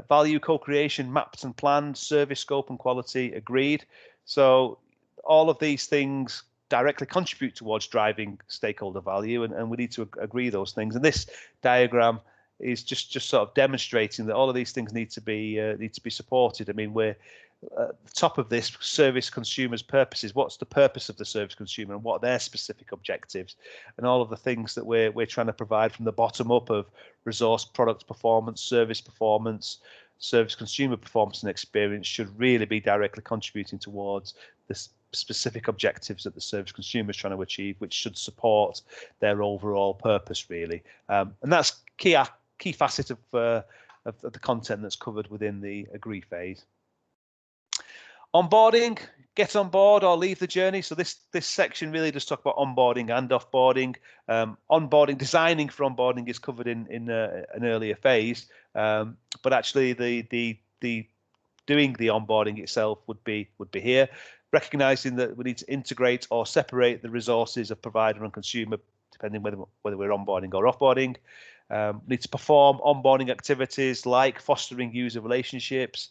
Speaker 1: value co-creation mapped and planned, service scope and quality agreed. So all of these things directly contribute towards driving stakeholder value, and we need to agree those things. And this diagram is just sort of demonstrating that all of these things need to be supported. I mean, we're at the top of this, service consumers' purposes. What's the purpose of the service consumer and what are their specific objectives? And all of the things that we're trying to provide from the bottom up of resource, product performance, service consumer performance and experience should really be directly contributing towards the specific objectives that the service consumer is trying to achieve, which should support their overall purpose, really. And that's key facet of the content that's covered within the agree phase. Onboarding, get on board or leave the journey. So this section really does talk about onboarding and offboarding. Onboarding, designing for onboarding is covered in an earlier phase, but actually the doing the onboarding itself would be here, recognizing that we need to integrate or separate the resources of provider and consumer depending whether we're onboarding or offboarding. Need to perform onboarding activities like fostering user relationships,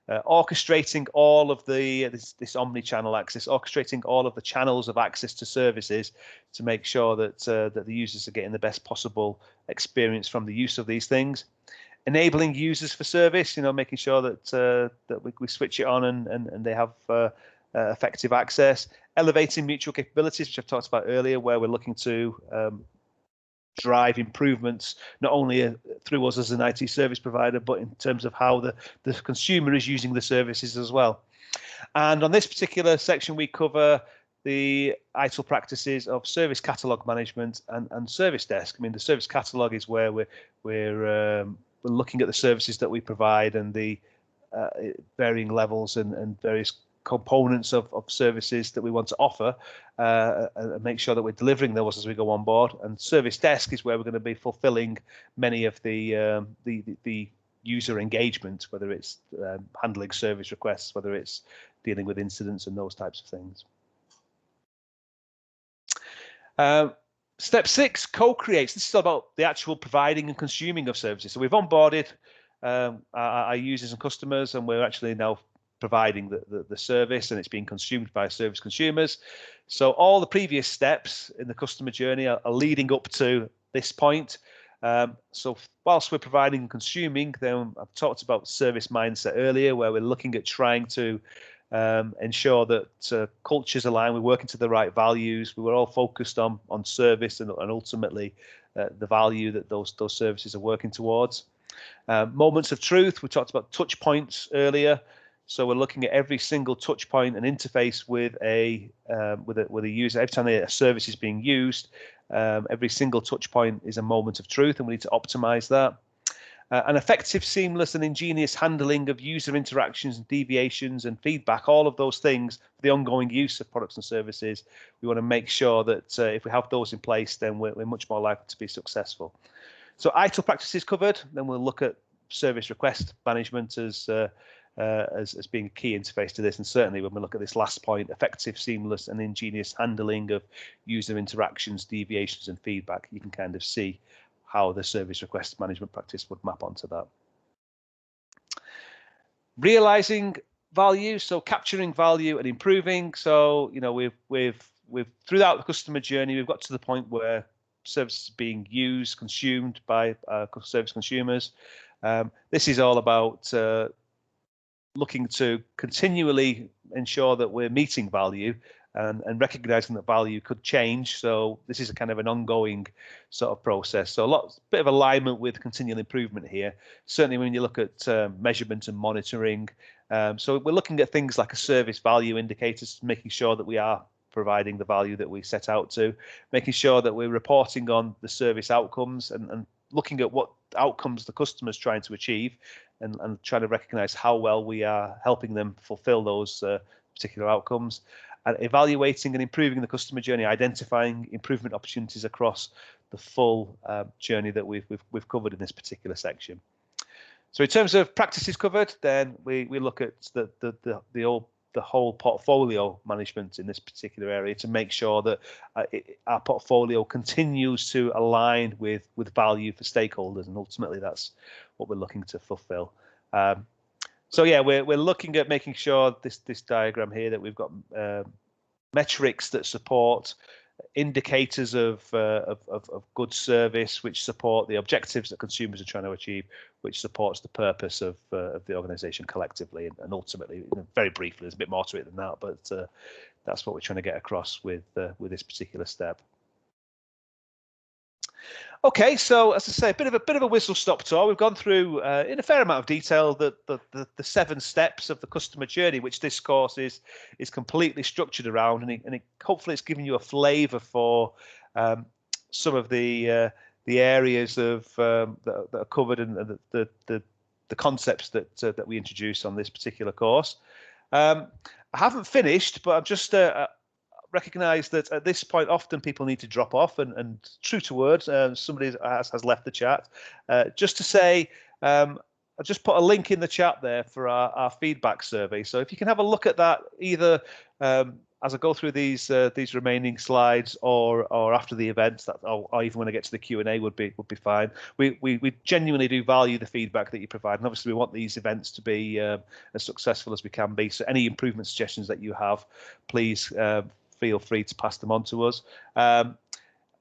Speaker 1: orchestrating all of this omni-channel access, orchestrating all of the channels of access to services to make sure that the users are getting the best possible experience from the use of these things. Enabling users for service, making sure that we switch it on and they have effective access. Elevating mutual capabilities, which I've talked about earlier, where we're looking to drive improvements not only through us as an IT service provider, but in terms of how the consumer is using the services as well. And on this particular section, we cover the ITIL practices of service catalog management and service desk. I mean, the service catalog is where we're looking at the services that we provide and the varying levels and various components of services that we want to offer, and make sure that we're delivering those as we go on board. And service desk is where we're going to be fulfilling many of the user engagement, whether it's handling service requests, whether it's dealing with incidents and those types of things. Step 6, co-creates. This is all about the actual providing and consuming of services. So we've onboarded our users and customers, and we're actually now providing the service, and it's being consumed by service consumers. So all the previous steps in the customer journey are leading up to this point. So whilst we're providing and consuming, then I've talked about service mindset earlier, where we're looking at trying to ensure that cultures align, we're working to the right values, we were all focused on service and ultimately the value that those services are working towards. Moments of truth, we talked about touch points earlier. So we're looking at every single touch point and interface with a user. Every time a service is being used, every single touch point is a moment of truth, and we need to optimize that. An effective, seamless, and ingenious handling of user interactions and deviations and feedback, all of those things, the ongoing use of products and services. We want to make sure that if we have those in place, then we're much more likely to be successful. So ITIL practice is covered. Then we'll look at service request management as being a key interface to this, and certainly when we look at this last point, effective, seamless, and ingenious handling of user interactions, deviations, and feedback, you can kind of see how the service request management practice would map onto that. Realizing value, so capturing value and improving. So we've throughout the customer journey, we've got to the point where services are being used, consumed by service consumers. This is all about looking to continually ensure that we're meeting value and recognizing that value could change. So this is a kind of an ongoing sort of process. So a bit of alignment with continual improvement here. Certainly when you look at measurement and monitoring. So we're looking at things like a service value indicators, making sure that we are providing the value that we set out to, making sure that we're reporting on the service outcomes and looking at what outcomes the customer's trying to achieve and trying to recognize how well we are helping them fulfill those particular outcomes, and evaluating and improving the customer journey, identifying improvement opportunities across the full journey that we've covered in this particular section. So in terms of practices covered, then we look at the whole portfolio management in this particular area to make sure that our portfolio continues to align with value for stakeholders, and ultimately that's what we're looking to fulfill. So yeah, we're looking at making sure this diagram here that we've got metrics that support indicators of good service, which support the objectives that consumers are trying to achieve, which supports the purpose of the organisation collectively, and ultimately, very briefly, there's a bit more to it than that, but that's what we're trying to get across with this particular step. Okay, so as I say, a bit of a whistle-stop tour. We've gone through in a fair amount of detail the 7 steps of the customer journey, which this course is completely structured around, and hopefully it's given you a flavour for some of the areas of that are covered and the concepts that we introduce on this particular course. I haven't finished, but I'm just recognise that at this point often people need to drop off, and true to word, somebody has left the chat. Just to say, I'll just put a link in the chat there for our feedback survey. So if you can have a look at that either as I go through these remaining slides or after the event, or even when I get to the Q&A would be fine. We genuinely do value the feedback that you provide, and obviously we want these events to be as successful as we can be. So any improvement suggestions that you have, please feel free to pass them on to us. And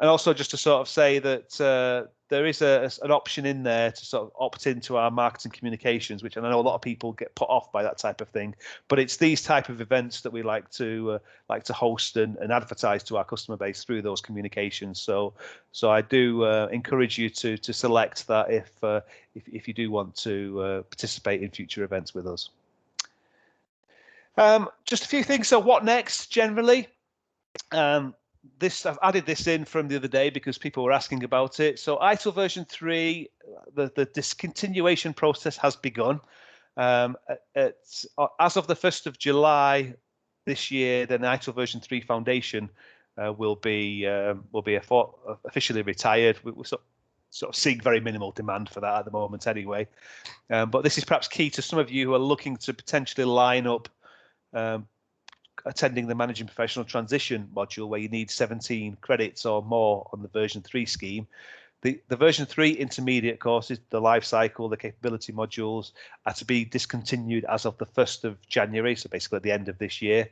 Speaker 1: also just to sort of say that there is an option in there to sort of opt into our marketing communications, which I know a lot of people get put off by that type of thing, but it's these type of events that we like to host and advertise to our customer base through those communications. So I do encourage you to select that if you do want to participate in future events with us. Just a few things. So what next generally? I've added this in from the other day because people were asking about it. So ITIL version 3, the discontinuation process has begun. As of the 1st of July this year, then ITIL version 3 foundation will be officially retired. We're sort of seeing very minimal demand for that at the moment anyway. But this is perhaps key to some of you who are looking to potentially line up attending the Managing Professional Transition module, where you need 17 credits or more on the version 3 scheme. The version 3 intermediate courses, the life cycle, the capability modules, are to be discontinued as of the 1st of January, so basically at the end of this year.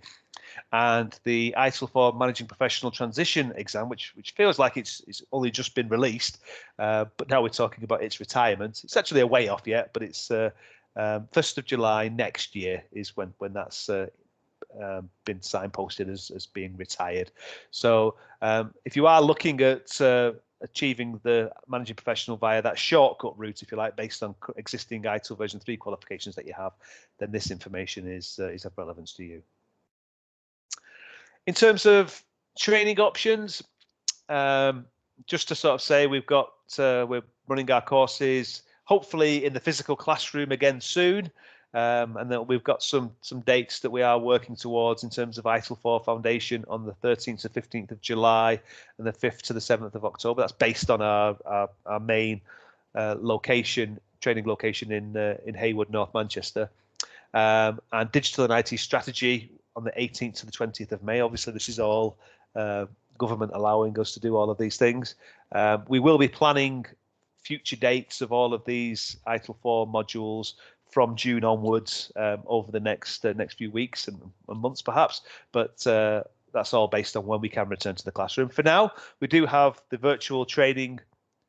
Speaker 1: And the ITIL4 Managing Professional Transition exam, which feels like it's only just been released, but now we're talking about its retirement. It's actually a way off yet, but it's 1st of July next year is when that's been signposted as being retired. So if you are looking at achieving the Managing Professional via that shortcut route, if you like, based on existing ITIL version 3 qualifications that you have, then this information is of relevance to you. In terms of training options, just to sort of say, we're running our courses hopefully in the physical classroom again soon. And then we've got some dates that we are working towards in terms of ITIL4 Foundation on the 13th to 15th of July and the 5th to the 7th of October. That's based on our main training location in Haywood, North Manchester. And Digital and IT Strategy on the 18th to the 20th of May. Obviously, this is all government allowing us to do all of these things. We will be planning future dates of all of these ITIL4 modules from June onwards over the next few weeks and months perhaps, but that's all based on when we can return to the classroom. For now, we do have the virtual training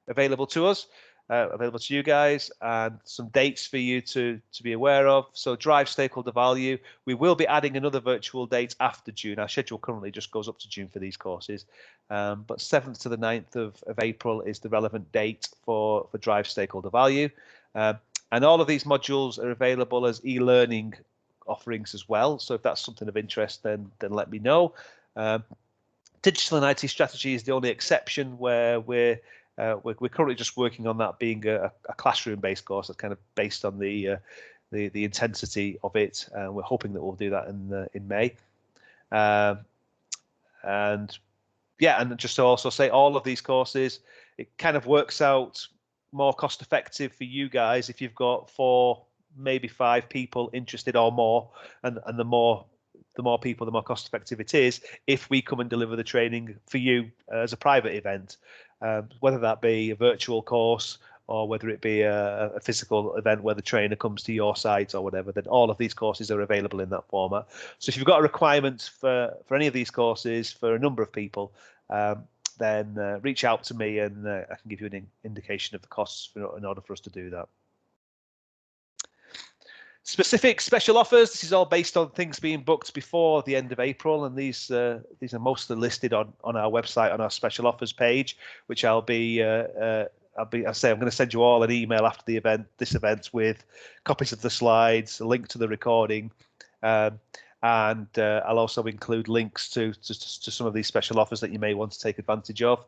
Speaker 1: available to us. available to you guys, and some dates for you to be aware of. So Drive Stakeholder Value, we will be adding another virtual date after June. Our schedule currently just goes up to June for these courses, but 7th to the 9th of April is the relevant date for Drive Stakeholder Value. And all of these modules are available as e-learning offerings as well. So if that's something of interest, then let me know. Digital and IT strategy is the only exception, where we're currently just working on that being a classroom-based course that's kind of based on the intensity of it. We're hoping that we'll do that in May. And yeah, and just to also say, all of these courses, it kind of works out more cost effective for you guys if you've got 4, maybe 5 people interested or more, and the more people, the more cost effective it is if we come and deliver the training for you as a private event, whether that be a virtual course or whether it be a physical event where the trainer comes to your site or whatever. Then all of these courses are available in that format. So if you've got a requirement for any of these courses for a number of people, then reach out to me, and I can give you an indication of the costs in order for us to do that. Specific special offers. This is all based on things being booked before the end of April, and these are mostly listed on our website on our special offers page, which I'm going to send you all an email after the event, this event, with copies of the slides, a link to the recording, and I'll also include links to some of these special offers that you may want to take advantage of.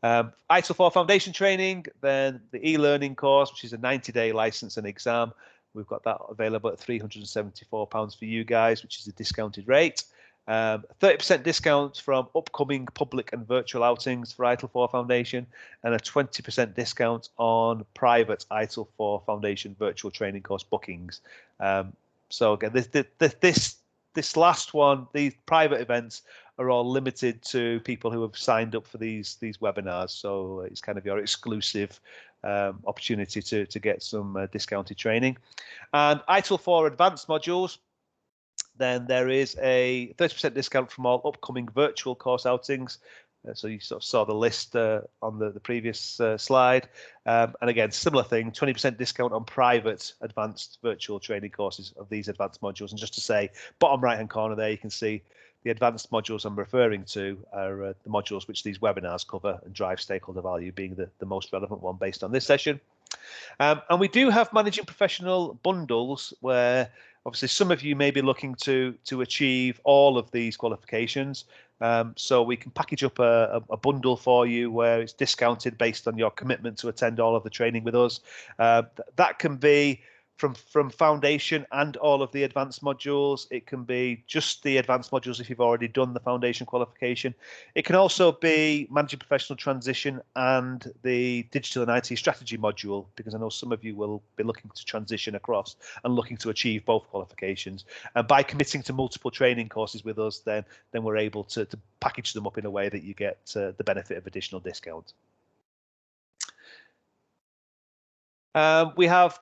Speaker 1: ITIL4 Foundation training, then the e-learning course, which is a 90-day license and exam. We've got that available at £374 for you guys, which is a discounted rate. 30% discount from upcoming public and virtual outings for ITIL4 Foundation, and a 20% discount on private ITIL4 Foundation virtual training course bookings. So again, this last one, these private events are all limited to people who have signed up for these webinars. So it's kind of your exclusive opportunity to get some discounted training. And ITIL4 advanced modules, then there is a 30% discount from all upcoming virtual course outings. So you sort of saw the list on the previous slide. And again, similar thing, 20% discount on private advanced virtual training courses of these advanced modules. And just to say, bottom right-hand corner there, you can see the advanced modules I'm referring to are the modules which these webinars cover, and Drive Stakeholder Value being the most relevant one based on this session. And we do have Managing Professional bundles, where obviously some of you may be looking to achieve all of these qualifications. So we can package up a bundle for you where it's discounted based on your commitment to attend all of the training with us. That can be from foundation and all of the advanced modules. It can be just the advanced modules if you've already done the foundation qualification. It can also be Managing Professional Transition and the Digital and IT Strategy module, because I know some of you will be looking to transition across and looking to achieve both qualifications. And by committing to multiple training courses with us, then we're able to package them up in a way that you get the benefit of additional discount. We have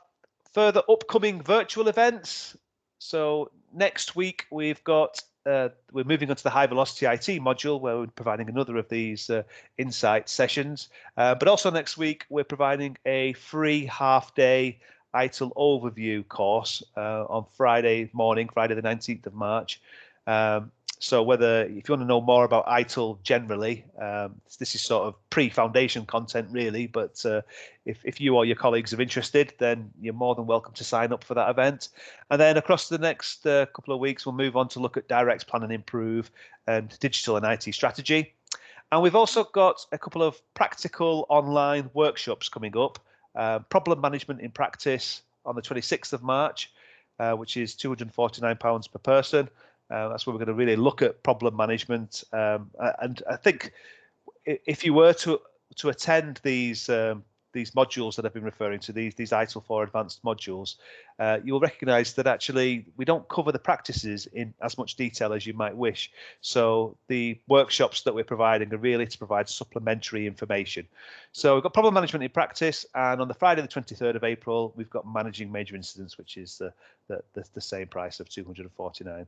Speaker 1: further upcoming virtual events. So next week we've got we're moving on to the High Velocity IT module, where we're providing another of these insight sessions. But also next week we're providing a free half-day ITIL overview course on Friday morning, Friday the 19th of March. So if you want to know more about ITIL generally, this is sort of pre-foundation content really, but if you or your colleagues are interested, then you're more than welcome to sign up for that event. And then across the next couple of weeks, we'll move on to look at direct plan and improve and digital and IT strategy. And we've also got a couple of practical online workshops coming up. Problem management in practice on the 26th of March, which is £249 per person. That's where we're going to really look at problem management. And I think if you were to attend these modules that I've been referring to, these ITIL4 advanced modules, you'll recognise that actually we don't cover the practices in as much detail as you might wish. So the workshops that we're providing are really to provide supplementary information. So we've got problem management in practice, and on the Friday the 23rd of April, we've got managing major incidents, which is the same price of £249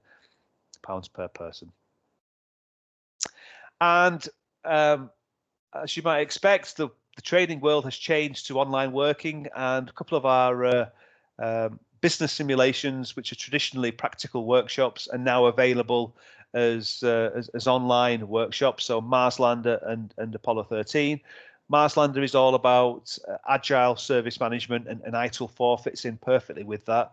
Speaker 1: per person. And as you might expect, the training world has changed to online working, and a couple of our business simulations, which are traditionally practical workshops, are now available as online workshops. So Marslander and Apollo 13. Marslander is all about agile service management, and ITIL4 fits in perfectly with that.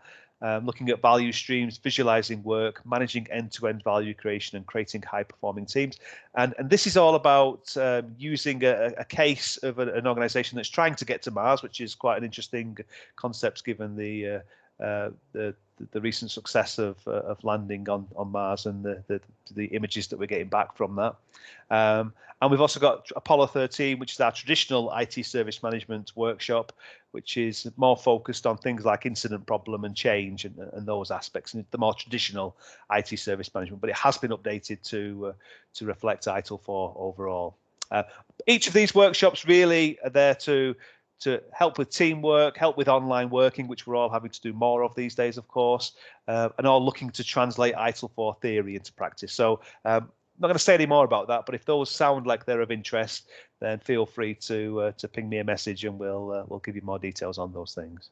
Speaker 1: Looking at value streams, visualizing work, managing end-to-end value creation, and creating high-performing teams. And this is all about using a case of an organization that's trying to get to Mars, which is quite an interesting concept given the recent success of landing on Mars and the images that we're getting back from that. And we've also got Apollo 13, which is our traditional IT service management workshop, which is more focused on things like incident problem and change and those aspects, and the more traditional IT service management. But it has been updated to reflect ITIL4 overall. Each of these workshops really are there to help with teamwork, help with online working, which we're all having to do more of these days, of course, and all looking to translate ITIL4 theory into practice. So I'm not going to say any more about that, but if those sound like they're of interest, then feel free to ping me a message, and we'll give you more details on those things.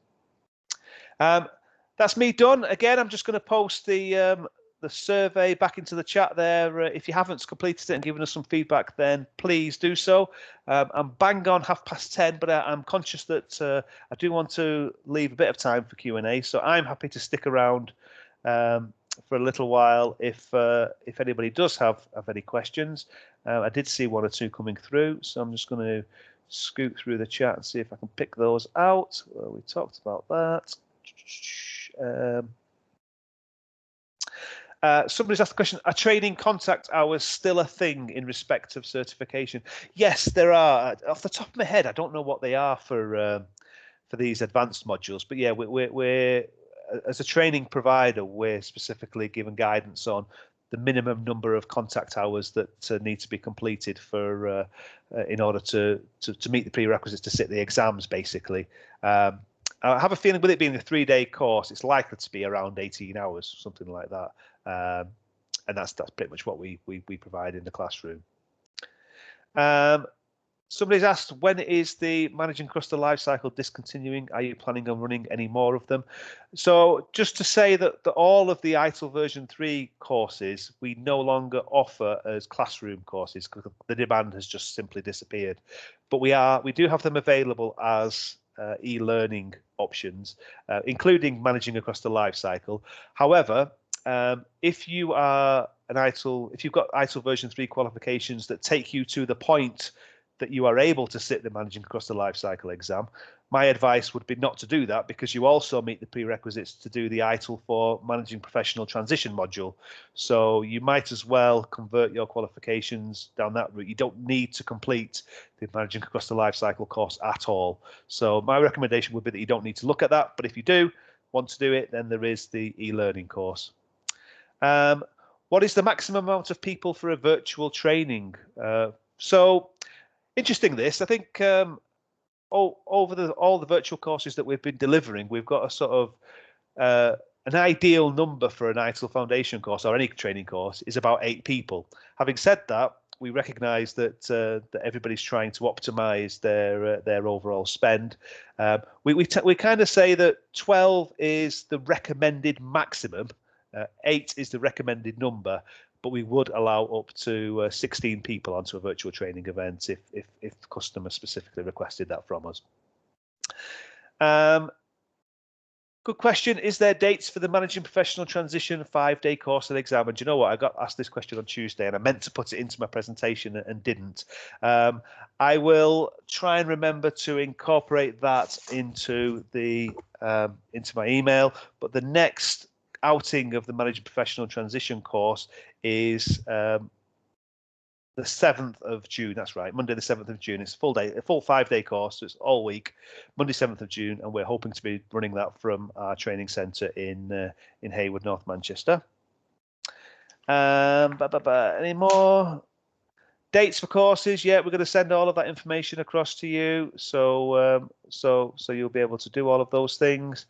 Speaker 1: That's me done. Again, I'm just going to post the survey back into the chat there. If you haven't completed it and given us some feedback, then please do so. I'm bang on 10:30, but I'm conscious that I do want to leave a bit of time for Q&A, so I'm happy to stick around for a little while if anybody does have any questions. I did see one or two coming through, so I'm just going to scoot through the chat and see if I can pick those out. Well, we talked about that. Somebody's asked the question, are training contact hours still a thing in respect of certification? Yes, there are. Off the top of my head, I don't know what they are for these advanced modules, but yeah, we're as a training provider, we're specifically given guidance on the minimum number of contact hours that need to be completed for in order to meet the prerequisites to sit the exams, basically. I have a feeling with it being a 3-day course, it's likely to be around 18 hours, something like that. And that's pretty much what we provide in the classroom. Somebody's asked, when is the Managing across the life cycle discontinuing? Are you planning on running any more of them? So just to say that all of the ITIL version 3 courses we no longer offer as classroom courses because the demand has just simply disappeared. But we do have them available as e-learning options, including Managing across the life cycle. However, if you are if you've got ITIL version 3 qualifications that take you to the point that you are able to sit the Managing across the life cycle exam, my advice would be not to do that, because you also meet the prerequisites to do the ITIL4 Managing Professional Transition module. So you might as well convert your qualifications down that route. You don't need to complete the Managing across the life cycle course at all. So my recommendation would be that you don't need to look at that, but if you do want to do it, then there is the e-learning course. What is the maximum amount of people for a virtual training? So interesting this, I think over all the virtual courses that we've been delivering, we've got a sort of an ideal number for an ITIL foundation course or any training course is about 8 people. Having said that, we recognise that everybody's trying to optimise their overall spend. We kind of say that 12 is the recommended maximum, 8 is the recommended number, but we would allow up to 16 people onto a virtual training event if the customer specifically requested that from us. Good question. Is there dates for the Managing Professional Transition 5-day course and exam? And do you know what? I got asked this question on Tuesday and I meant to put it into my presentation and didn't. I will try and remember to incorporate that into my email, but the next outing of the Managing Professional Transition course is the 7th of June. That's right, Monday the 7th of June. It's a full 5-day course, so it's all week, Monday 7th of June, and we're hoping to be running that from our training centre in Hayward, North Manchester. Any more dates for courses? Yeah, we're going to send all of that information across to you, so you'll be able to do all of those things.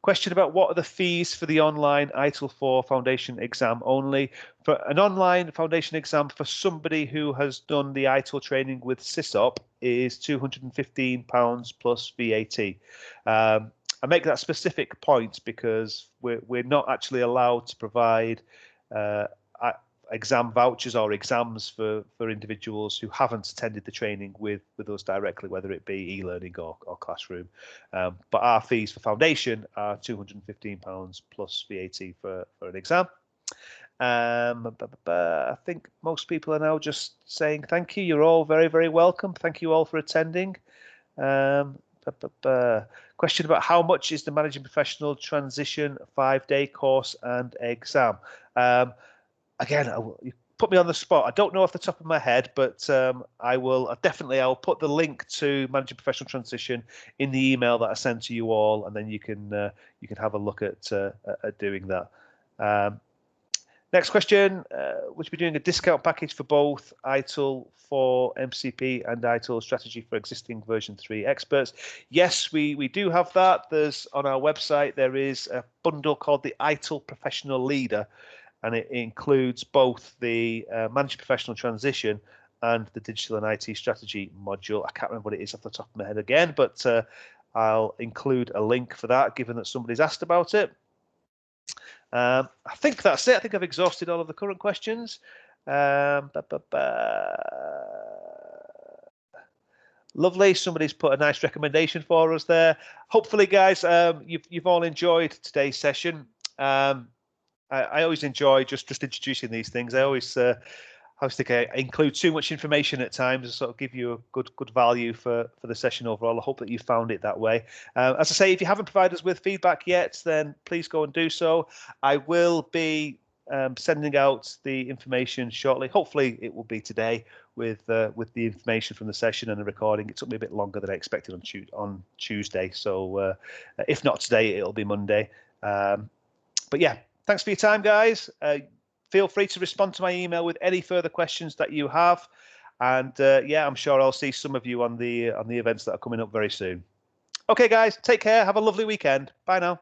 Speaker 1: Question about what are the fees for the online ITIL4 foundation exam only. For an online foundation exam for somebody who has done the ITIL training with SysOp is £215 plus VAT. I make that specific point because we're not actually allowed to provide exam vouchers or exams for individuals who haven't attended the training with us directly, whether it be e-learning or classroom. But our fees for foundation are £215 plus VAT for an exam. I think most people are now just saying thank you. You're all very, very welcome. Thank you all for attending. Question about how much is the Managing Professional Transition 5-day course and exam? Again, you put me on the spot. I don't know off the top of my head, but I'll put the link to Managing Professional Transition in the email that I send to you all, and then you can have a look at doing that. Next question, would you be doing a discount package for both ITIL4 MCP and ITIL strategy for existing version 3 experts? Yes, we do have that. There's on our website, there is a bundle called the ITIL Professional Leader, and it includes both the Managing Professional Transition and the Digital and IT Strategy module. I can't remember what it is off the top of my head again, but I'll include a link for that, given that somebody's asked about it. I think that's it. I think I've exhausted all of the current questions. Lovely. Somebody's put a nice recommendation for us there. Hopefully, guys, you've all enjoyed today's session. I always enjoy just introducing these things. I always think I include too much information at times to sort of give you a good value for the session overall. I hope that you found it that way. As I say, if you haven't provided us with feedback yet, then please go and do so. I will be sending out the information shortly. Hopefully, it will be today with the information from the session and the recording. It took me a bit longer than I expected on Tuesday, so if not today, it'll be Monday. But yeah. Thanks for your time, guys. Feel free to respond to my email with any further questions that you have. And yeah, I'm sure I'll see some of you on the events that are coming up very soon. Okay, guys, take care. Have a lovely weekend. Bye now.